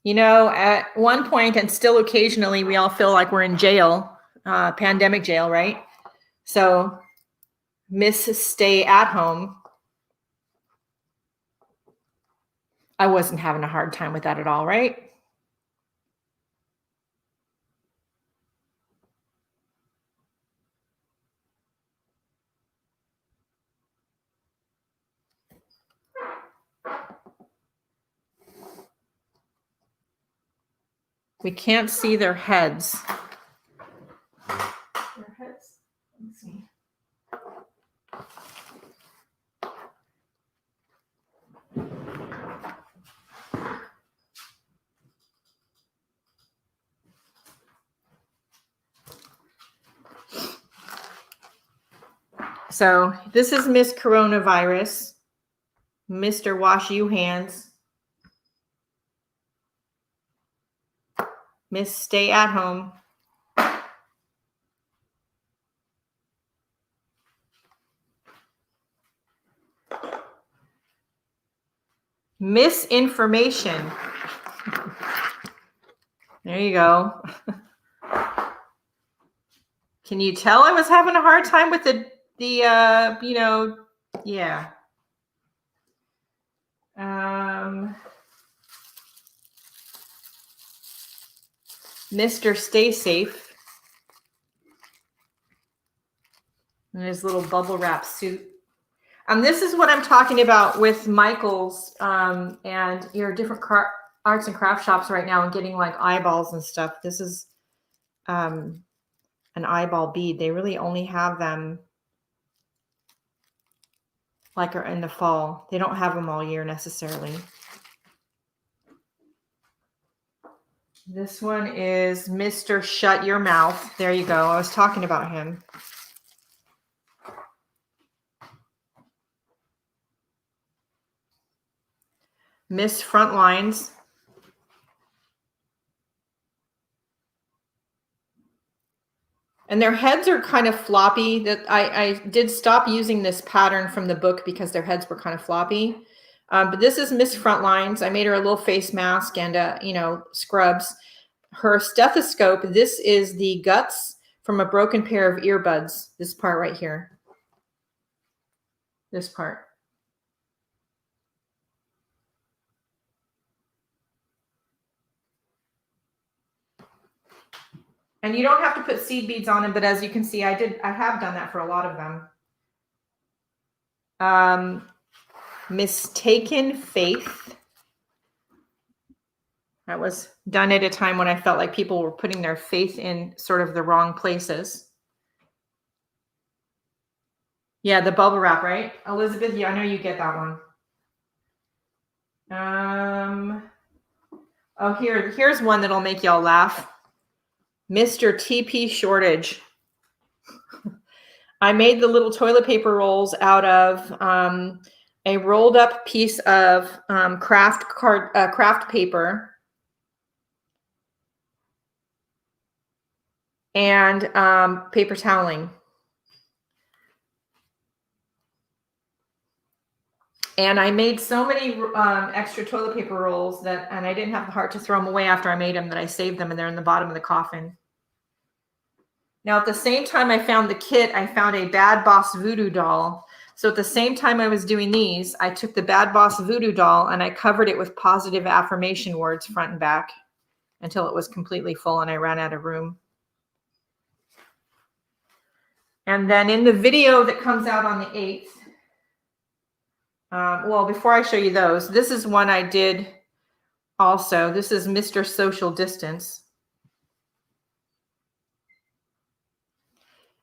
S1: You know, at one point and still occasionally, we all feel like we're in jail, pandemic jail, right? So Miss Stay at Home. I wasn't having a hard time with that at all, right? We can't see their heads. Their heads. Let's see. So this is Miss Coronavirus, Mr. Wash You Hands, Miss Stay at Home, Misinformation. There you go. Can you tell I was having a hard time with the you know, yeah. Mr. Stay Safe in his little bubble wrap suit. This is what I'm talking about with Michael's and your different arts and craft shops right now and getting like eyeballs and stuff. This is an eyeball bead. They really only have them like in the fall. They don't have them all year necessarily. This one is Mr. Shut Your Mouth. There you go. I was talking about him. Miss Frontlines. And their heads are kind of floppy. That I did stop using this pattern from the book because their heads were kind of floppy. But this is Miss Frontlines. I made her a little face mask and, you know, scrubs. Her stethoscope, this is the guts from a broken pair of earbuds. This part right here. This part. And you don't have to put seed beads on them, but as you can see, I have done that for a lot of them. Mistaken Faith. That was done at a time when I felt like people were putting their faith in sort of the wrong places. Yeah, the bubble wrap, right? Elizabeth, yeah, I know you get that one. Oh, here's one that'll make y'all laugh. Mr. TP Shortage. I made the little toilet paper rolls out of a rolled up piece of craft paper and paper toweling. And I made so many extra toilet paper rolls and I didn't have the heart to throw them away after I made them, that I saved them, and they're in the bottom of the coffin. Now, at the same time I found the kit, I found a Bad Boss voodoo doll. So at the same time I was doing these, I took the Bad Boss voodoo doll and I covered it with positive affirmation words front and back until it was completely full and I ran out of room. And then in the video that comes out on the 8th, well, before I show you those, this is one I did also. This is Mr. Social Distance.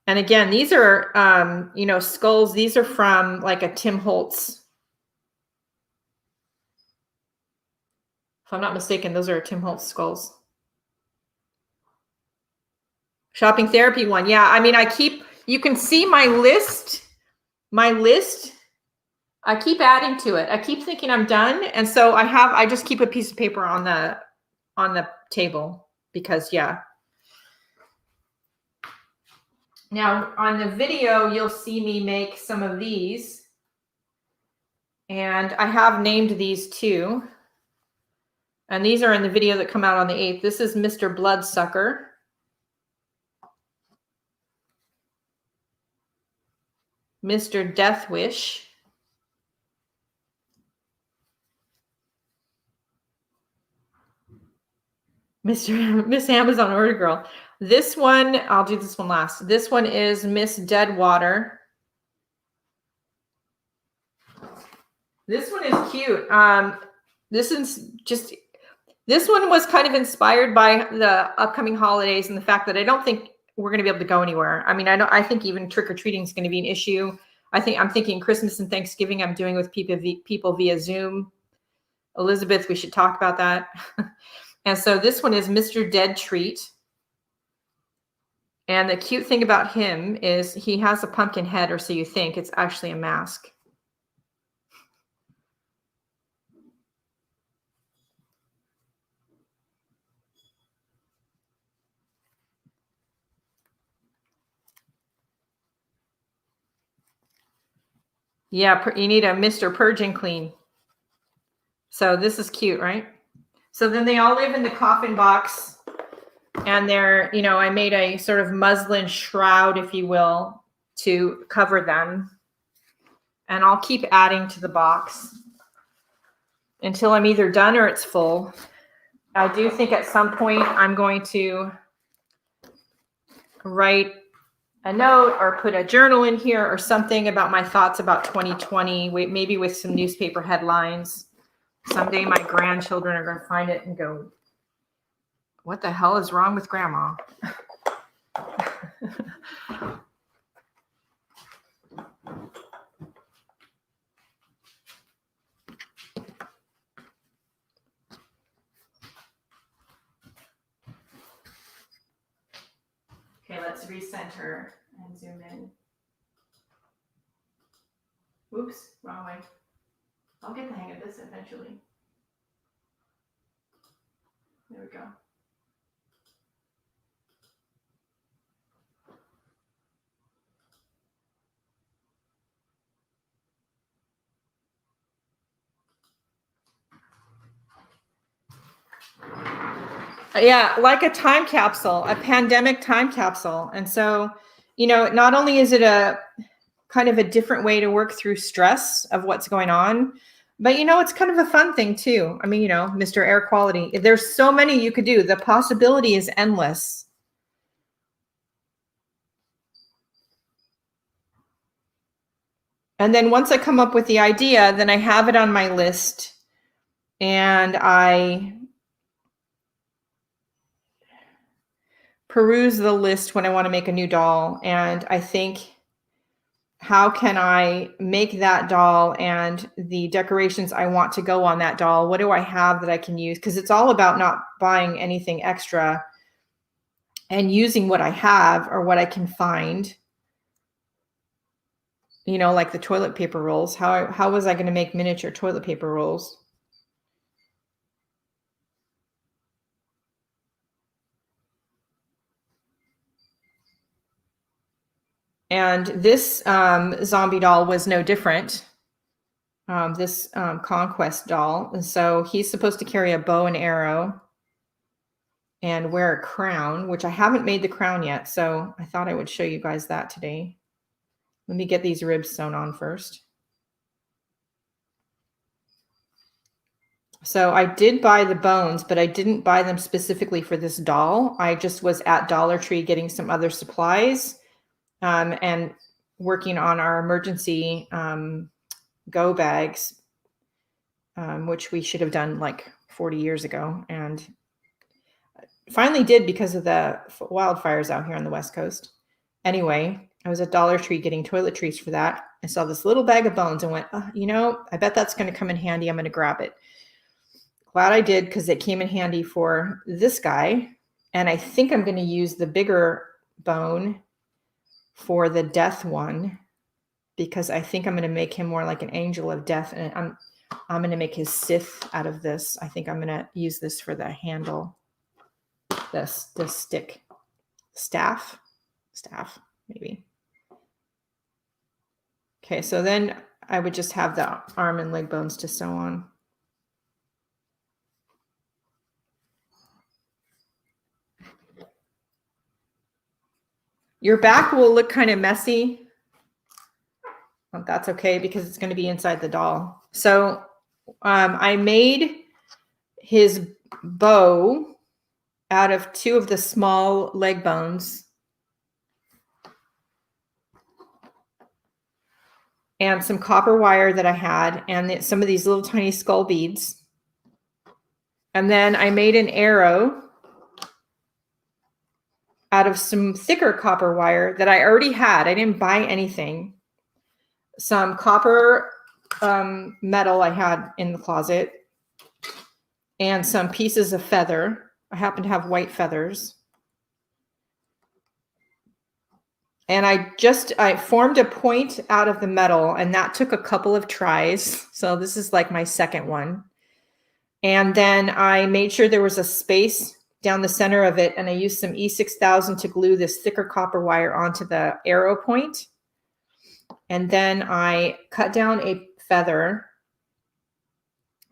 S1: And again, these are, you know, skulls. These are from like a Tim Holtz. If I'm not mistaken, those are Tim Holtz skulls. Shopping therapy one. Yeah, I mean, you can see my list. I keep adding to it. I keep thinking I'm done. And so I just keep a piece of paper on the table because, yeah. Now on the video, you'll see me make some of these. And I have named these too. And these are in the video that come out on the 8th. This is Mr. Bloodsucker. Mr. Death Wish. Miss Amazon Order Girl. This one, I'll do this one last. This one is Miss Deadwater. This one is cute. This one was kind of inspired by the upcoming holidays and the fact that I don't think we're going to be able to go anywhere. I mean, I think even trick-or-treating is going to be an issue. I'm thinking Christmas and Thanksgiving I'm doing with people via Zoom. Elizabeth, we should talk about that. And so this one is Mr. Dead Treat. And the cute thing about him is he has a pumpkin head, or so you think. It's actually a mask. Yeah, you need a Mr. Purge and Clean. So this is cute, right? So then they all live in the coffin box, and they're, I made a sort of muslin shroud, if you will, to cover them. And I'll keep adding to the box until I'm either done or it's full. I do think at some point I'm going to write a note or put a journal in here or something about my thoughts about 2020, maybe with some newspaper headlines. Someday my grandchildren are going to find it and go, what the hell is wrong with grandma? Okay, let's recenter and zoom in. Oops, wrong way. I'll get the hang of this eventually. There we go. Yeah, like a time capsule, a pandemic time capsule. And so, not only is it a kind of a different way to work through stress of what's going on, but, it's kind of a fun thing too. I mean, Mr. Air Quality, there's so many you could do. The possibility is endless. And then once I come up with the idea, then I have it on my list and I peruse the list when I want to make a new doll. And I think, how can I make that doll and the decorations I want to go on that doll? What do I have that I can use? Because it's all about not buying anything extra and using what I have or what I can find. Like the toilet paper rolls. How was I going to make miniature toilet paper rolls? And this zombie doll was no different. This conquest doll. And so he's supposed to carry a bow and arrow and wear a crown, which I haven't made the crown yet. So I thought I would show you guys that today. Let me get these ribs sewn on first. So I did buy the bones, but I didn't buy them specifically for this doll. I just was at Dollar Tree getting some other supplies and working on our emergency go bags, which we should have done like 40 years ago. And finally did because of the wildfires out here on the West Coast. Anyway, I was at Dollar Tree getting toiletries for that. I saw this little bag of bones and went, I bet that's going to come in handy. I'm going to grab it. Glad I did, because it came in handy for this guy. And I think I'm going to use the bigger bone for the death one, because I think I'm going to make him more like an angel of death. And I'm going to make his Sith out of this. I think I'm going to use this for the handle, the stick, staff, maybe. Okay, so then I would just have the arm and leg bones to sew on. Your back will look kind of messy. But that's okay because it's going to be inside the doll. So I made his bow out of 2 of the small leg bones and some copper wire that I had and some of these little tiny skull beads. And then I made an arrow out of some thicker copper wire that I already had. I didn't buy anything. Some copper metal I had in the closet and some pieces of feather. I happen to have white feathers. And I formed a point out of the metal, and that took a couple of tries. So this is like my second one. And then I made sure there was a space down the center of it, and I used some E6000 to glue this thicker copper wire onto the arrow point. And then I cut down a feather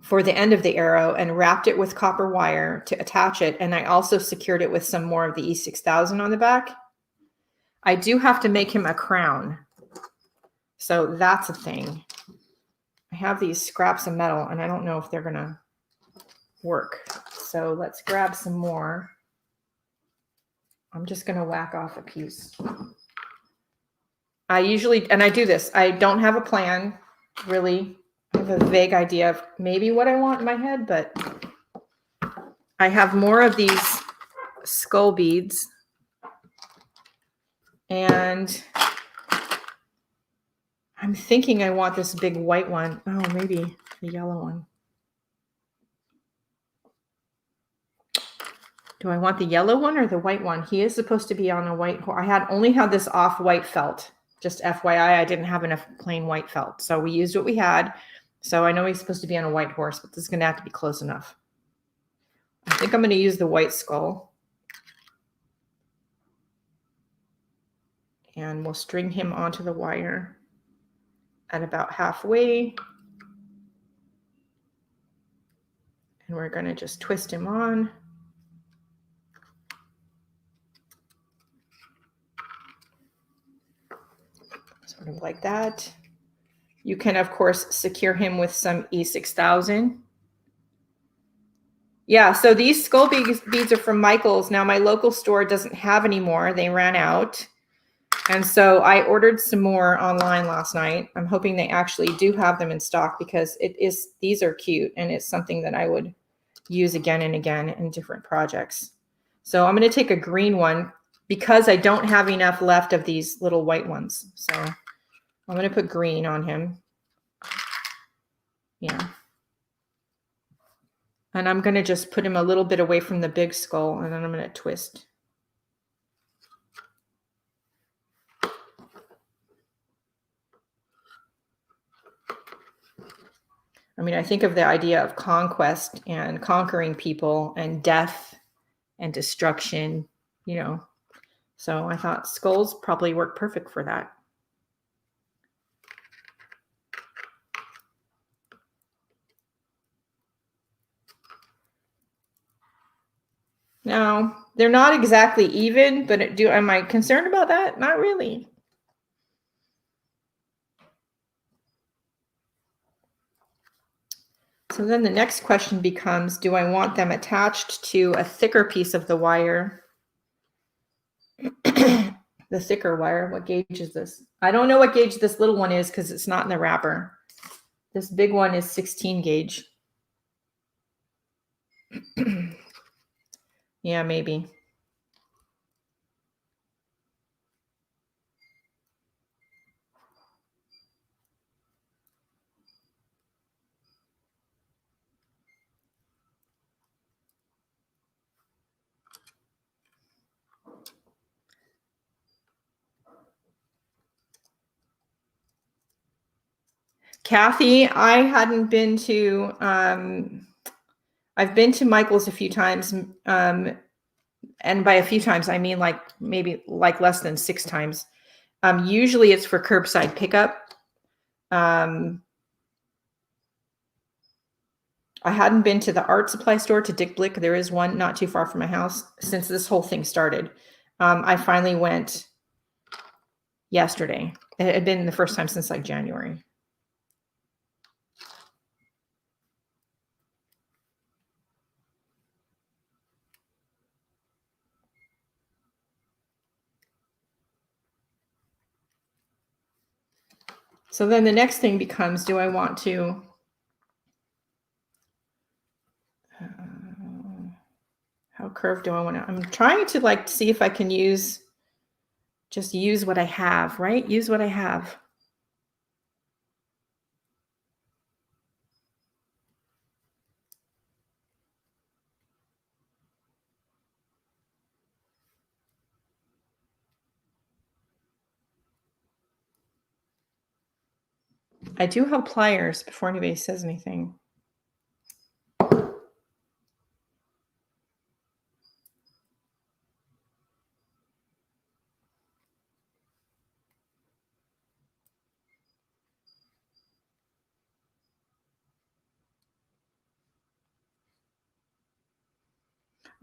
S1: for the end of the arrow and wrapped it with copper wire to attach it. And I also secured it with some more of the E6000 on the back. I do have to make him a crown. So that's a thing. I have these scraps of metal and I don't know if they're going to work. So let's grab some more. I'm just going to whack off a piece. I usually, and I do this, I don't have a plan, really. I have a vague idea of maybe what I want in my head, but I have more of these skull beads. And I'm thinking I want this big white one. Oh, maybe the yellow one. Do I want the yellow one or the white one? He is supposed to be on a white horse. I only had this off-white felt. Just FYI, I didn't have enough plain white felt. So we used what we had. So I know he's supposed to be on a white horse, but this is going to have to be close enough. I think I'm going to use the white skull. And we'll string him onto the wire at about halfway. And we're going to just twist him on. Sort of like that. You can, of course, secure him with some E6000. Yeah, so these skull beads are from Michael's. Now, my local store doesn't have any more. They ran out. And so I ordered some more online last night. I'm hoping they actually do have them in stock because these are cute and it's something that I would use again and again in different projects. So I'm going to take a green one because I don't have enough left of these little white ones. So I'm going to put green on him. Yeah. And I'm going to just put him a little bit away from the big skull and then I'm going to twist. I mean, I think of the idea of conquest and conquering people and death and destruction, you know. So I thought skulls probably work perfect for that. Now, they're not exactly even, but am I concerned about that? Not really. So then the next question becomes, do I want them attached to a thicker piece of the wire? The thicker wire, what gauge is this? I don't know what gauge this little one is because it's not in the wrapper. This big one is 16 gauge. Yeah, maybe. Kathy, I hadn't been to, I've been to Michael's a few times. And by a few times, I mean like maybe like less than 6 times. Usually it's for curbside pickup. I hadn't been to the art supply store, to Dick Blick. There is one not too far from my house since this whole thing started. I finally went yesterday. It had been the first time since like January. So then the next thing becomes, do I want to how curved do I want to? I'm trying to like see if I can use what I have, right? Use what I have. I do have pliers before anybody says anything.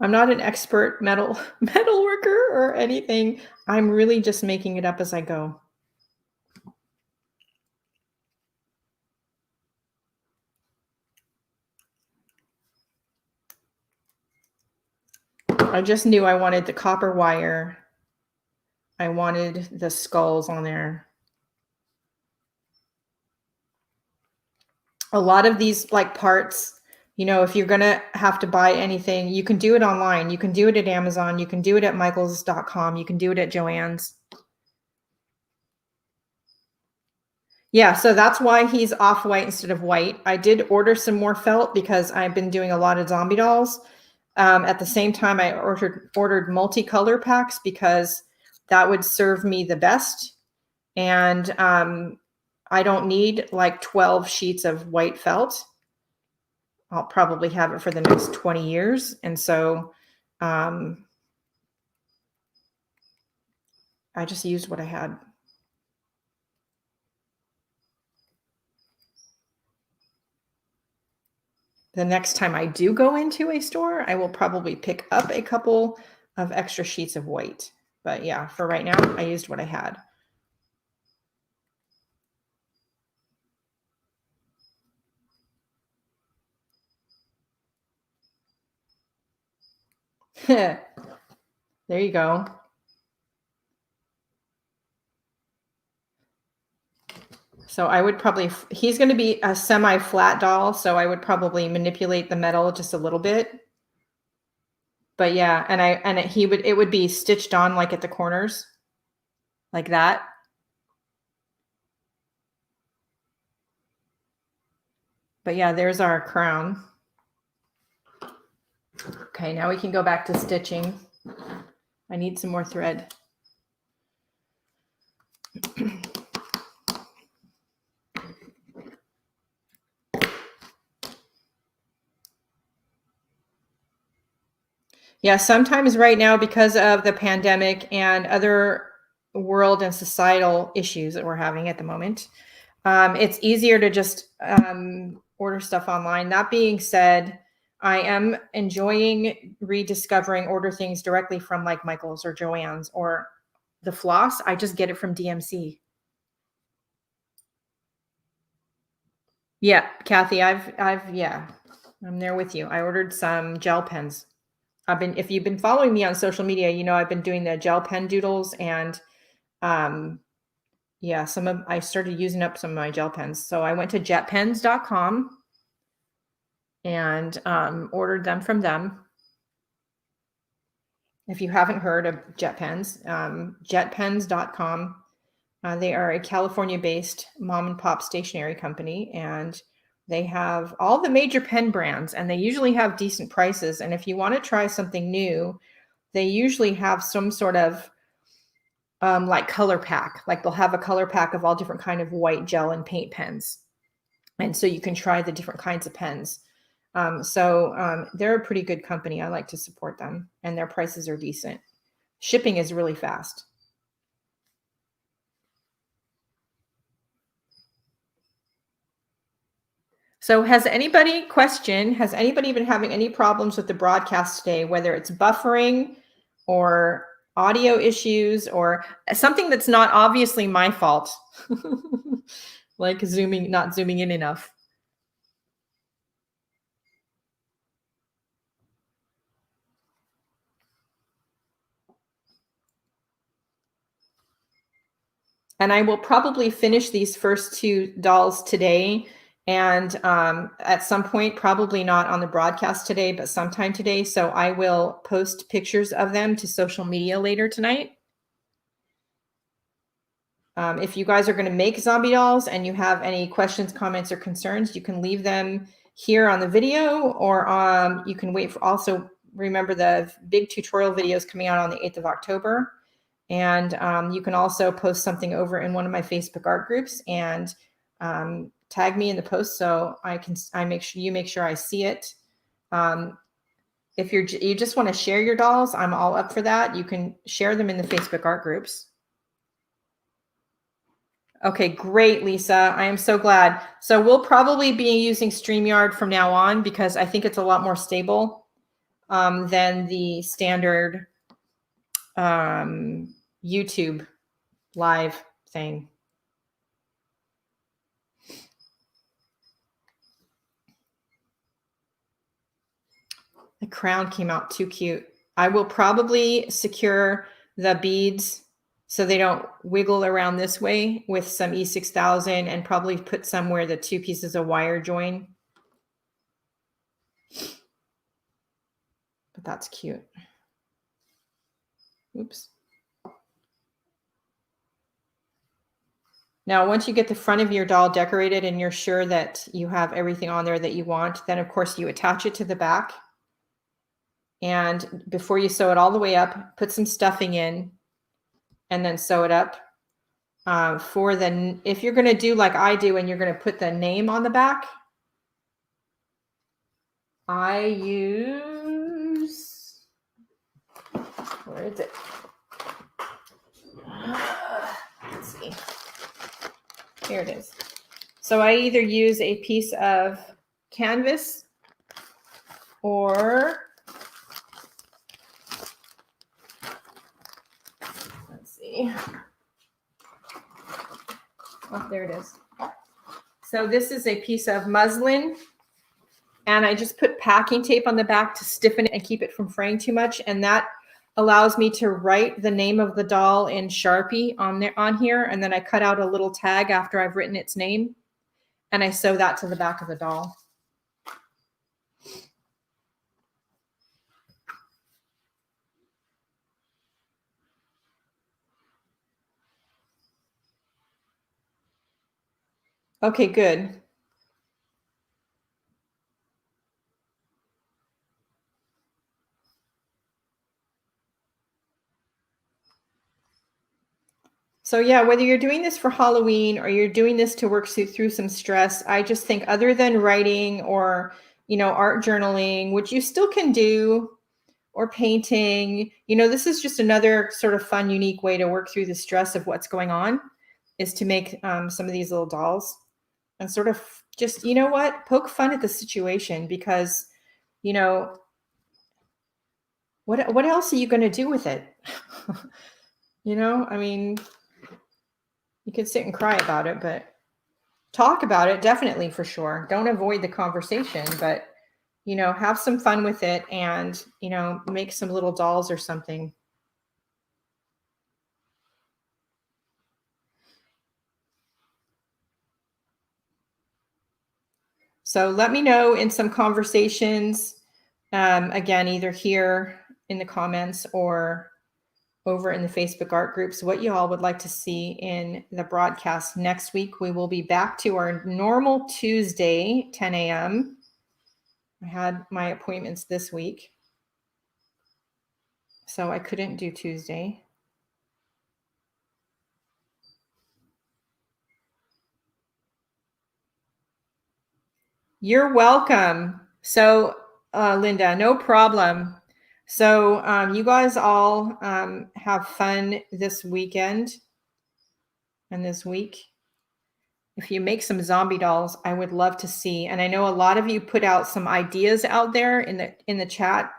S1: I'm not an expert metal worker or anything. I'm really just making it up as I go. I just knew I wanted the copper wire. I wanted the skulls on there. A lot of these like parts, you know, if you're going to have to buy anything, you can do it online. You can do it at Amazon. You can do it at michaels.com. You can do it at Joann's. Yeah, so that's why he's off-white instead of white. I did order some more felt because I've been doing a lot of zombie dolls. At the same time, I ordered multicolor packs because that would serve me the best. And I don't need like 12 sheets of white felt. I'll probably have it for the next 20 years. And so I just used what I had. The next time I do go into a store, I will probably pick up a couple of extra sheets of white. But yeah, for right now, I used what I had. There you go. So I would probably, he's going to be a semi-flat doll, so I would probably manipulate the metal just a little bit. But yeah, it would be stitched on like at the corners, like that. But yeah, there's our crown. Okay, now we can go back to stitching. I need some more thread. Yeah, sometimes right now, because of the pandemic and other world and societal issues that we're having at the moment, it's easier to just order stuff online. That being said, I am enjoying rediscovering order things directly from like Michael's or Joann's or the floss. I just get it from DMC. Yeah, Kathy, yeah, I'm there with you. I ordered some gel pens. If you've been following me on social media, you know, I've been doing the gel pen doodles and, yeah, I started using up some of my gel pens. So I went to jetpens.com and, ordered them from them. If you haven't heard of JetPens, jetpens.com. They are a California-based mom and pop stationery company, and they have all the major pen brands, and they usually have decent prices. And if you want to try something new, they usually have some sort of like color pack. Like they'll have a color pack of all different kind of white gel and paint pens. And so you can try the different kinds of pens. They're a pretty good company. I like to support them, and their prices are decent. Shipping is really fast. So has anybody been having any problems with the broadcast today, whether it's buffering or audio issues or something that's not obviously my fault, like not zooming in enough. And I will probably finish these first 2 dolls today. And at some point, probably not on the broadcast today, but sometime today. So I will post pictures of them to social media later tonight. If you guys are going to make zombie dolls and you have any questions, comments, or concerns, you can leave them here on the video, or you can wait for, also remember the big tutorial videos coming out on the 8th of October. And you can also post something over in one of my Facebook art groups and tag me in the post so I make sure I see it. If you just want to share your dolls, I'm all up for that. You can share them in the Facebook art groups. Okay, great, Lisa. I am so glad. So we'll probably be using StreamYard from now on because I think it's a lot more stable than the standard YouTube live thing. The crown came out too cute. I will probably secure the beads so they don't wiggle around this way with some E6000 and probably put somewhere the 2 pieces of wire join. But that's cute. Oops. Now, once you get the front of your doll decorated and you're sure that you have everything on there that you want, then of course you attach it to the back. And before you sew it all the way up, put some stuffing in and then sew it up. If you're going to do like I do and you're going to put the name on the back, I use, where is it? Let's see. Here it is. So I either use a piece of canvas or, let's see. Oh, there it is. So this is a piece of muslin, and I just put packing tape on the back to stiffen it and keep it from fraying too much. And that allows me to write the name of the doll in Sharpie on here. And then I cut out a little tag after I've written its name, and I sew that to the back of the doll. Okay, good. So yeah, whether you're doing this for Halloween or you're doing this to work through some stress, I just think other than writing or, art journaling, which you still can do, or painting, this is just another sort of fun, unique way to work through the stress of what's going on, is to make some of these little dolls and sort of just, poke fun at the situation, because, what else are you going to do with it? I mean, you could sit and cry about it, but talk about it, definitely, for sure. Don't avoid the conversation, but, have some fun with it and, make some little dolls or something. So let me know in some conversations, again, either here in the comments or over in the Facebook art groups, what you all would like to see in the broadcast next week. We will be back to our normal Tuesday, 10 a.m. I had my appointments this week, so I couldn't do Tuesday. You're welcome. So, Linda, no problem. So you guys all have fun this weekend and this week. If you make some zombie dolls, I would love to see. And I know a lot of you put out some ideas out there in the chat.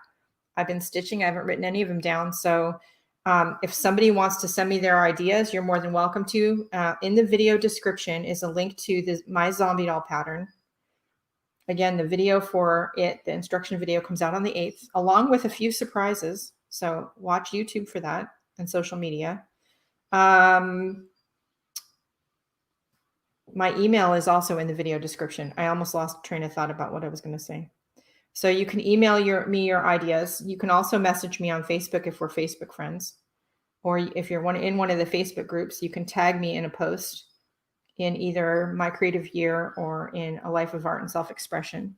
S1: I've been stitching. I haven't written any of them down. So If somebody wants to send me their ideas, you're more than welcome to. In the video description is a link to my zombie doll pattern. Again, the video for it, the instruction video, comes out on the 8th, along with a few surprises. So watch YouTube for that and social media. My email is also in the video description. I almost lost train of thought about what I was going to say. So you can email me your ideas. You can also message me on Facebook if we're Facebook friends. Or if you're in one of the Facebook groups, you can tag me in a post in either My Creative Year or in A Life of Art and Self-Expression.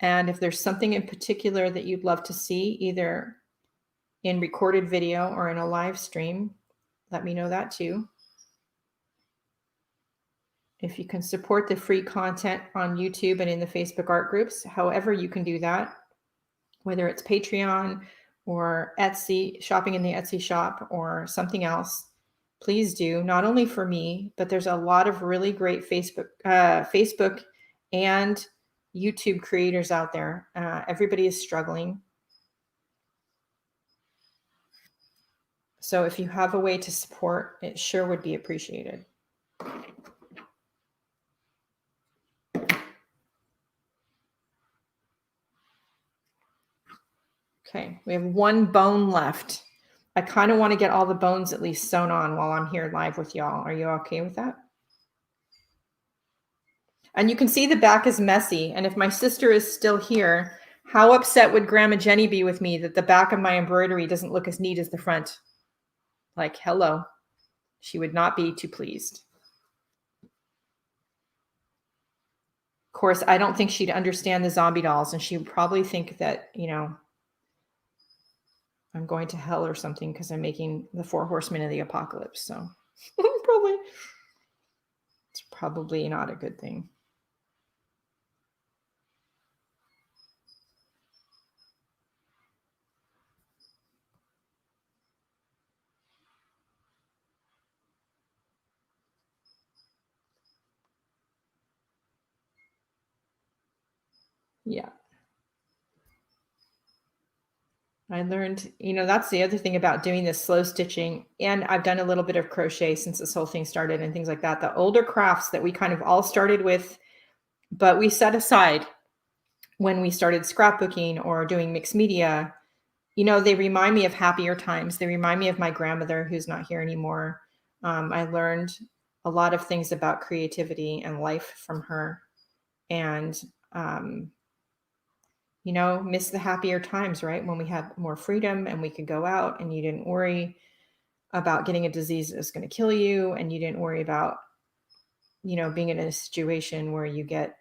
S1: And if there's something in particular that you'd love to see, either in recorded video or in a live stream, let me know that too. If you can support the free content on YouTube and in the Facebook art groups, however you can do that, whether it's Patreon or Etsy, shopping in the Etsy shop or something else, please do, not only for me, but there's a lot of really great Facebook and YouTube creators out there. Everybody is struggling. So if you have a way to support, it sure would be appreciated. Okay, we have one bone left. I kind of want to get all the bones at least sewn on while I'm here live with y'all. Are you okay with that? And you can see the back is messy. And if my sister is still here, how upset would Grandma Jenny be with me that the back of my embroidery doesn't look as neat as the front? Like, hello. She would not be too pleased. Of course, I don't think she'd understand the zombie dolls, and she would probably think that, you know, I'm going to hell or something because I'm making the Four Horsemen of the Apocalypse. So it's probably not a good thing. Yeah. I learned, you know, that's the other thing about doing this slow stitching. And I've done a little bit of crochet since this whole thing started and things like that. The older crafts that we kind of all started with, but we set aside when we started scrapbooking or doing mixed media, you know, they remind me of happier times. They remind me of my grandmother who's not here anymore. I learned a lot of things about creativity and life from her. And, you know, miss the happier times, right? When we had more freedom and we could go out and you didn't worry about getting a disease that's going to kill you. And you didn't worry about, you know, being in a situation where you're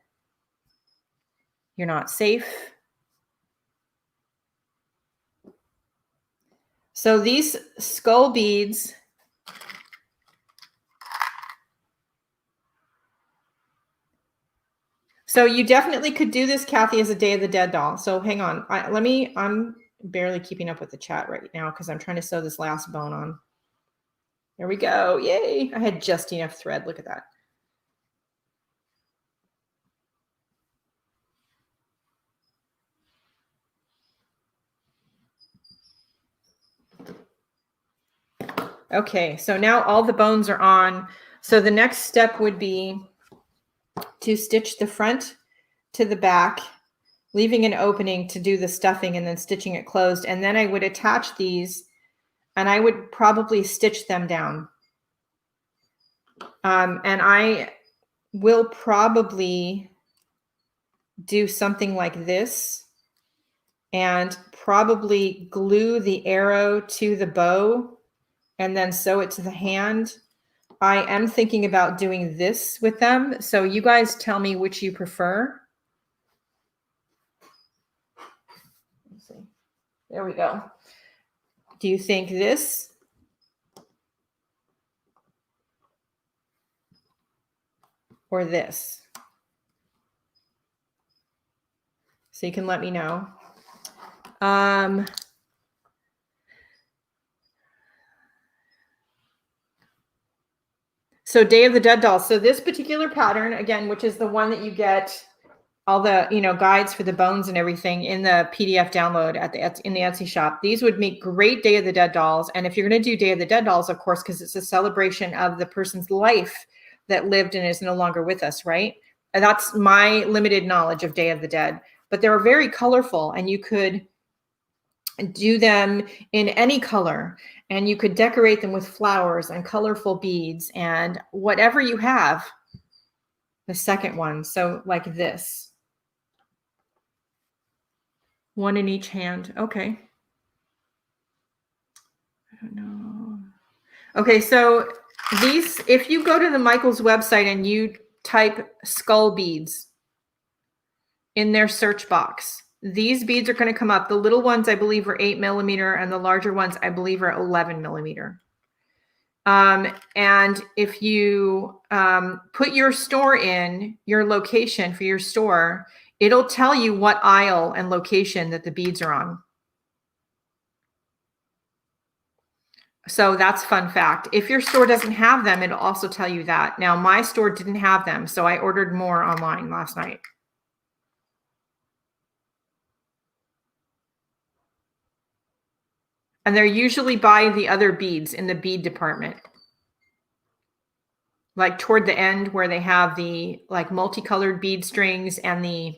S1: not safe. So these skull beads, so you definitely could do this, Kathy, as a Day of the Dead doll. So hang on. I'm barely keeping up with the chat right now because I'm trying to sew this last bone on. There we go. Yay. I had just enough thread. Look at that. Okay, so now all the bones are on. So the next step would be to stitch the front to the back, leaving an opening to do the stuffing and then stitching it closed. And then I would attach these and I would probably stitch them down. And I will probably do something like this and probably glue the arrow to the bow and then sew it to the hand. I am thinking about doing this with them. So you guys tell me which you prefer. Let's see. There we go. Do you think this? Or this? So you can let me know. So Day of the Dead doll. So this particular pattern, again, which is the one that you get all the, you know, guides for the bones and everything in the PDF download in the Etsy shop. These would make great Day of the Dead dolls. And if you're going to do Day of the Dead dolls, of course, because it's a celebration of the person's life that lived and is no longer with us, right? And that's my limited knowledge of Day of the Dead. But they're very colorful, and you could do them in any color, and you could decorate them with flowers and colorful beads and whatever you have. The second one, so like this. One in each hand. Okay. I don't know. Okay, so these, if you go to the Michaels website and you type skull beads in their search box, these beads are going to come up. The little ones, I believe, are 8 millimeter, and the larger ones, I believe, are 11 millimeter. And if you put your store in, your location for your store, it'll tell you what aisle and location that the beads are on. So that's a fun fact. If your store doesn't have them, it'll also tell you that. Now, my store didn't have them, so I ordered more online last night. And they're usually by the other beads in the bead department. Like toward the end where they have the like multicolored bead strings and the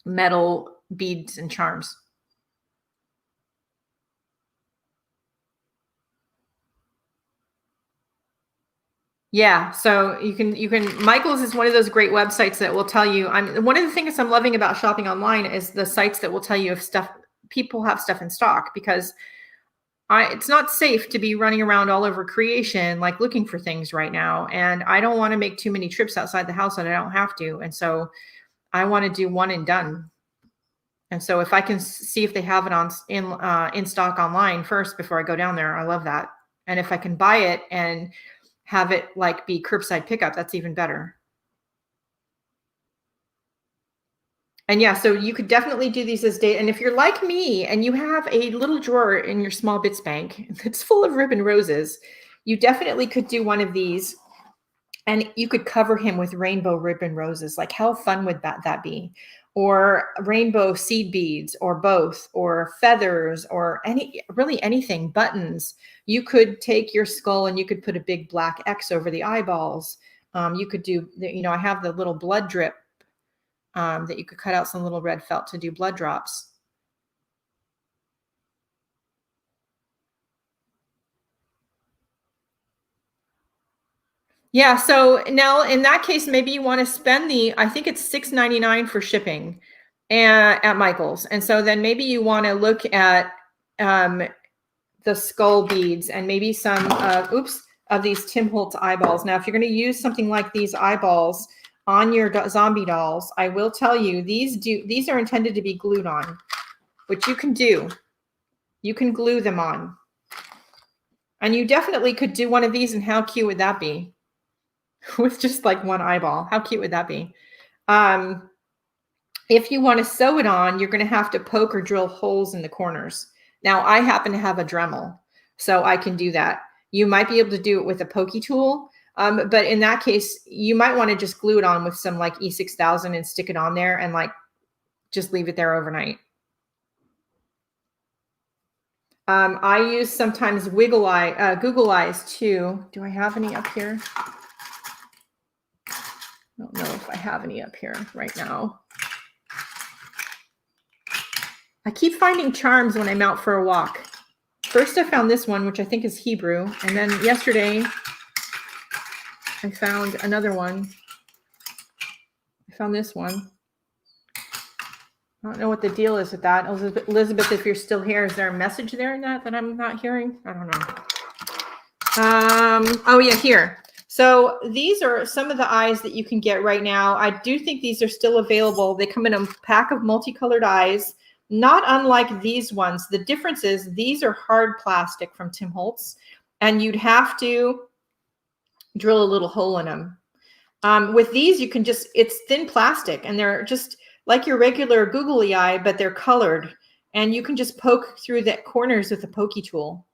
S1: metal beads and charms. Yeah, so you can Michaels is one of those great websites that will tell you. One of the things I'm loving about shopping online is the sites that will tell you if people have stuff in stock, because it's not safe to be running around all over creation like looking for things right now, and I don't want to make too many trips outside the house that I don't have to, and so I want to do one and done. And so if I can see if they have it in stock online first before I go down there, I love that. And if I can buy it and have it like be curbside pickup, that's even better. And yeah, so you could definitely do these as date. And if you're like me and you have a little drawer in your small bits bank that's full of ribbon roses, you definitely could do one of these, and you could cover him with rainbow ribbon roses. Like, how fun would that be? Or rainbow seed beads, or both, or feathers, or really anything, buttons. You could take your skull and you could put a big black X over the eyeballs. You could do, I have the little blood drip that you could cut out some little red felt to do blood drops. Yeah, so now in that case, maybe you want to spend I think it's $6.99 for shipping at Michaels. And so then maybe you want to look at the skull beads and maybe some of these Tim Holtz eyeballs. Now, if you're going to use something like these eyeballs on your zombie dolls, I will tell you these are intended to be glued on, which you can do. You can glue them on. And you definitely could do one of these, and how cute would that be? With just like one eyeball. How cute would that be? If you want to sew it on, you're going to have to poke or drill holes in the corners. Now, I happen to have a Dremel, so I can do that. You might be able to do it with a pokey tool, but in that case, you might want to just glue it on with some like E6000 and stick it on there and like just leave it there overnight. I use sometimes Google Eyes too. Do I have any up here? I don't know if I have any up here right now. I keep finding charms when I'm out for a walk. First, I found this one, which I think is Hebrew. And then yesterday, I found another one. I found this one. I don't know what the deal is with that. Elizabeth, if you're still here, is there a message there in that I'm not hearing? I don't know. Oh, yeah, here. So these are some of the eyes that you can get right now. I do think these are still available. They come in a pack of multicolored eyes, not unlike these ones. The difference is these are hard plastic from Tim Holtz, and you'd have to drill a little hole in them. With these, you can just, it's thin plastic, and they're just like your regular googly eye, but they're colored, and you can just poke through the corners with a pokey tool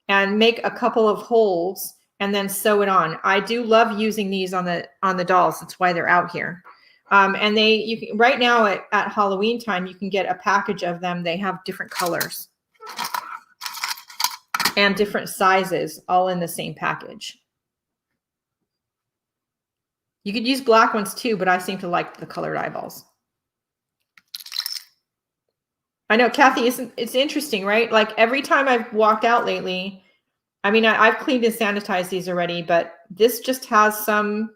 S1: and make a couple of holes and then sew it on. I do love using these on the dolls. That's why they're out here. And you can, right now at Halloween time, you can get a package of them. They have different colors and different sizes all in the same package. You could use black ones too, but I seem to like the colored eyeballs. I know, Kathy, it's interesting, right? Like every time I've walked out lately, I mean, I've cleaned and sanitized these already, but this just has some,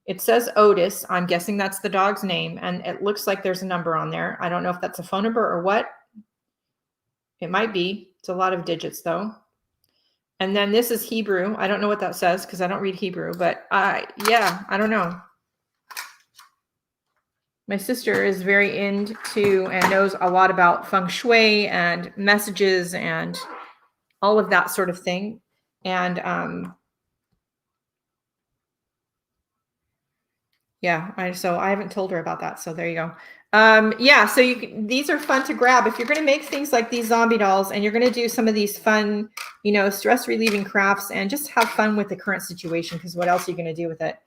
S1: it says Otis. I'm guessing that's the dog's name. And it looks like there's a number on there. I don't know if that's a phone number or what. It might be. It's a lot of digits though. And then this is Hebrew. I don't know what that says because I don't read Hebrew, but yeah, I don't know. My sister is very into and knows a lot about feng shui and messages and all of that sort of thing. And yeah, so I haven't told her about that. So there you go. Yeah, so these are fun to grab. If you're going to make things like these zombie dolls and you're going to do some of these fun, you know, stress relieving crafts and just have fun with the current situation, because what else are you going to do with it?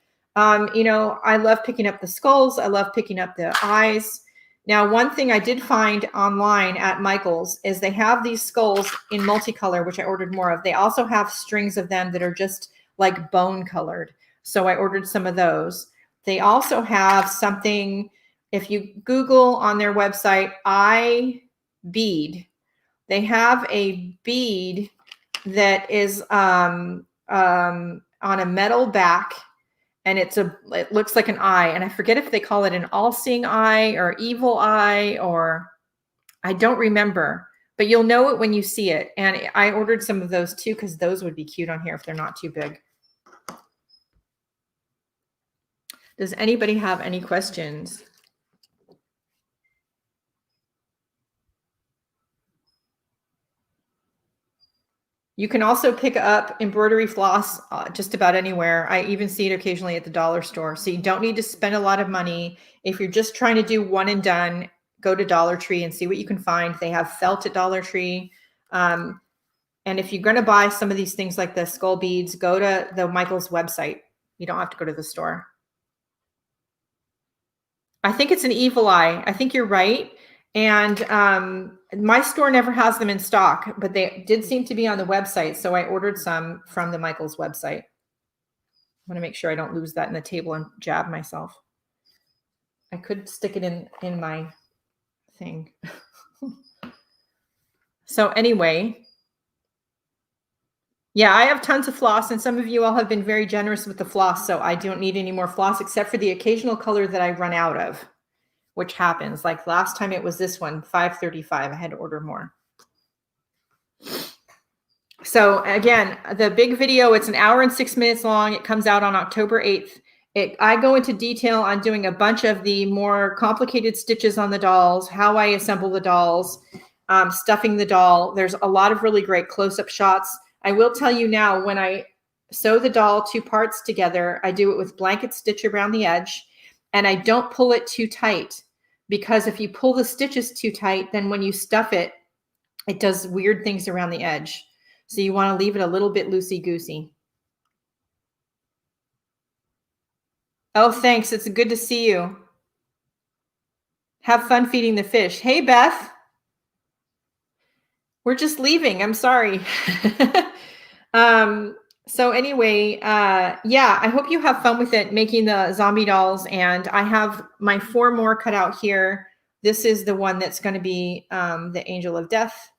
S1: You know, I love picking up the skulls. I love picking up the eyes. Now, one thing I did find online at Michael's is they have these skulls in multicolor, which I ordered more of. They also have strings of them that are just like bone colored. So I ordered some of those. They also have something, if you Google on their website, eye bead, they have a bead that is on a metal back, and it looks like an eye. And I forget if they call it an all-seeing eye or evil eye, or I don't remember, but you'll know it when you see it. And I ordered some of those too, because those would be cute on here if they're not too big. Does anybody have any questions? You can also pick up embroidery floss just about anywhere. I even see it occasionally at the dollar store. So you don't need to spend a lot of money. If you're just trying to do one and done, go to Dollar Tree and see what you can find. They have felt at Dollar Tree. And if you're going to buy some of these things like the skull beads, go to the Michael's website. You don't have to go to the store. I think it's an evil eye. I think you're right. And my store never has them in stock, but they did seem to be on the website. So I ordered some from the Michael's website. I want to make sure I don't lose that in the table and jab myself. I could stick it in my thing. So anyway, yeah, I have tons of floss, and some of you all have been very generous with the floss. So I don't need any more floss except for the occasional color that I run out of, which happens. Like last time it was this one, 535. I had to order more. So again, the big video, it's 1 hour and 6 minutes long. It comes out on October 8th. I go into detail on doing a bunch of the more complicated stitches on the dolls, how I assemble the dolls, stuffing the doll. There's a lot of really great close-up shots. I will tell you now, when I sew the doll 2 parts together, I do it with blanket stitch around the edge, and I don't pull it too tight, because if you pull the stitches too tight, then when you stuff it, it does weird things around the edge. So you want to leave it a little bit loosey-goosey. Oh, thanks. It's good to see you. Have fun feeding the fish. Hey, Beth. We're just leaving. I'm sorry. So anyway, yeah, I hope you have fun with it, making the zombie dolls. And I have my 4 more cut out here. This is the one that's going to be the Angel of Death.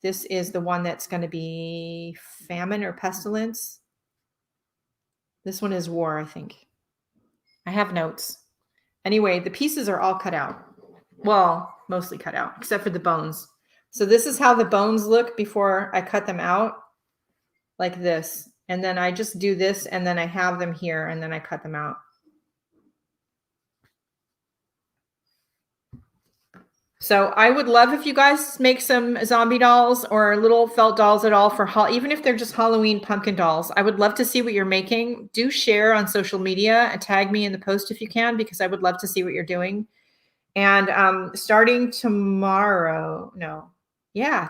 S1: This is the one that's going to be famine or pestilence. This one is war, I think. I have notes. Anyway, the pieces are all cut out. Well, mostly cut out, except for the bones. So this is how the bones look before I cut them out, like this. And then I just do this, and then I have them here, and then I cut them out. So I would love if you guys make some zombie dolls or little felt dolls at all for even if they're just Halloween pumpkin dolls. I would love to see what you're making. Do share on social media and tag me in the post if you can, because I would love to see what you're doing. And starting tomorrow,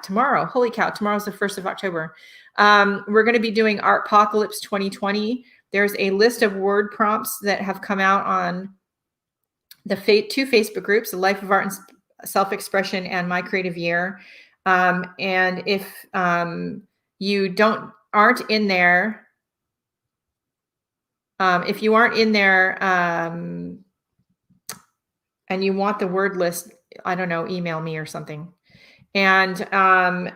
S1: tomorrow. Holy cow, tomorrow's the 1st of October. We're going to be doing Artpocalypse 2020. There's a list of word prompts that have come out on the two Facebook groups, The Life of Art and Self-Expression and My Creative Year. And if you aren't in there, if you aren't in there and you want the word list, I don't know, email me or something. And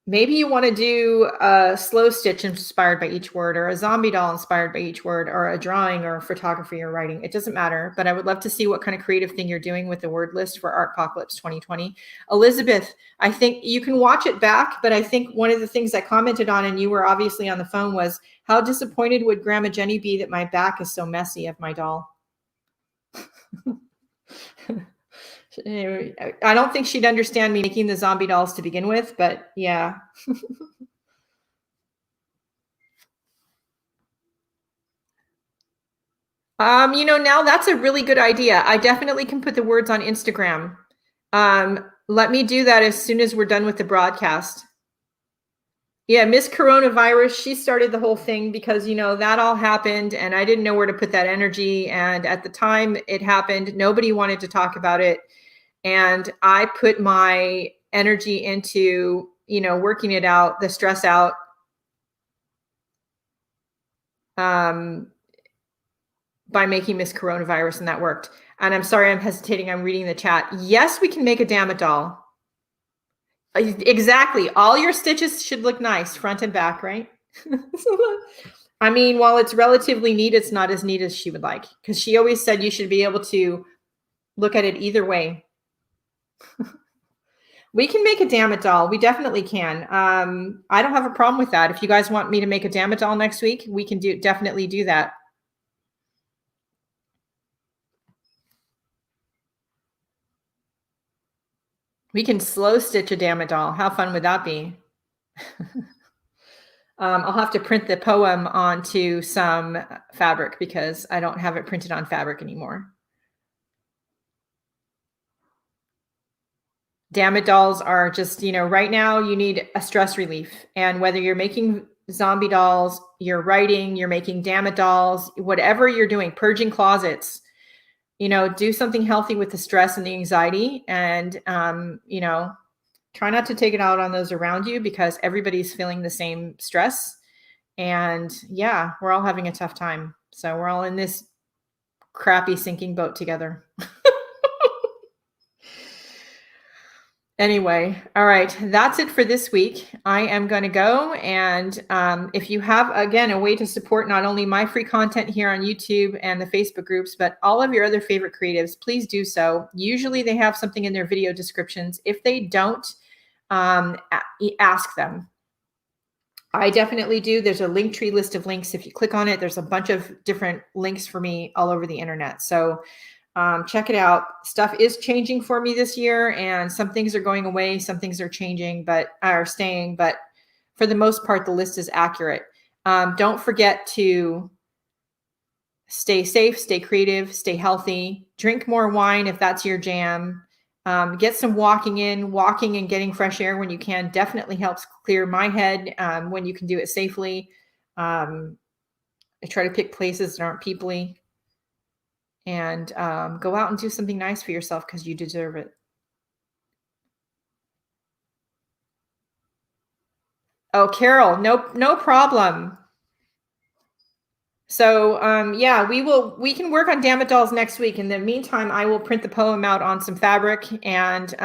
S1: maybe you want to do a slow stitch inspired by each word, or a zombie doll inspired by each word, or a drawing, or photography, or writing. It doesn't matter, but I would love to see what kind of creative thing you're doing with the word list for Artpocalypse 2020. Elizabeth, I think you can watch it back, but I think one of the things I commented on, and you were obviously on the phone, was how disappointed would Grandma Jenny be that my back is so messy of my doll? I don't think she'd understand me making the zombie dolls to begin with, but yeah. Now that's a really good idea. I definitely can put the words on Instagram. Let me do that as soon as we're done with the broadcast. Yeah, Miss Coronavirus, she started the whole thing because, that all happened and I didn't know where to put that energy. And at the time it happened, nobody wanted to talk about it. And I put my energy into, working it out, the stress out. By making Miss Coronavirus, and that worked. And I'm sorry, I'm hesitating. I'm reading the chat. Yes, we can make a Damn It doll. Exactly. All your stitches should look nice, front and back, right? I mean, while it's relatively neat, it's not as neat as she would like, because she always said you should be able to look at it either way. We can make a Damn It doll. We definitely can. I don't have a problem with that. If you guys want me to make a Damn It doll next week, we can definitely do that. We can slow stitch a Damn It doll. How fun would that be? I'll have to print the poem onto some fabric because I don't have it printed on fabric anymore. Damn It dolls are just, right now you need a stress relief. And whether you're making zombie dolls, you're writing, you're making Damn It dolls, whatever you're doing, purging closets, do something healthy with the stress and the anxiety. And, try not to take it out on those around you because everybody's feeling the same stress. And yeah, we're all having a tough time. So we're all in this crappy sinking boat together. Anyway, all right, that's it for this week. I am going to go. And if you have, again, a way to support not only my free content here on YouTube and the Facebook groups, but all of your other favorite creatives, please do so. Usually they have something in their video descriptions. If they don't, ask them. I definitely do. There's a Linktree list of links. If you click on it, there's a bunch of different links for me all over the internet. So check it out. Stuff is changing for me this year, and some things are going away, some things are changing, but are staying. But for the most part, the list is accurate. Don't forget to stay safe, stay creative, stay healthy, drink more wine if that's your jam. Get some walking in. Walking and getting fresh air when you can definitely helps clear my head when you can do it safely. I try to pick places that aren't peoply. And go out and do something nice for yourself because you deserve it. Oh, Carol, no problem. So yeah, we can work on Damn It dolls next week. In the meantime, I will print the poem out on some fabric, and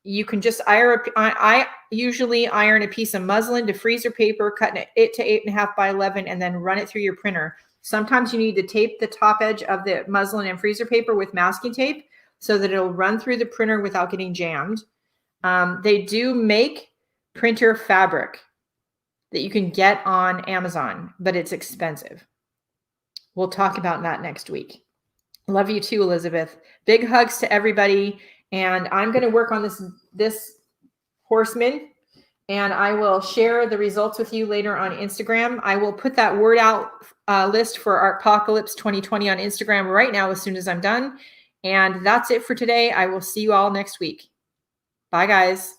S1: you can just I usually iron a piece of muslin to freezer paper, cut it to 8.5 by 11, and then run it through your printer. Sometimes you need to tape the top edge of the muslin and freezer paper with masking tape so that it'll run through the printer without getting jammed. They do make printer fabric that you can get on Amazon, but it's expensive. We'll talk about that next week. Love you too, Elizabeth. Big hugs to everybody. And I'm going to work on this horseman, and I will share the results with you later on Instagram. I will put that word out list for Artpocalypse 2020 on Instagram right now as soon as I'm done. And that's it for today. I will see you all next week. Bye, guys.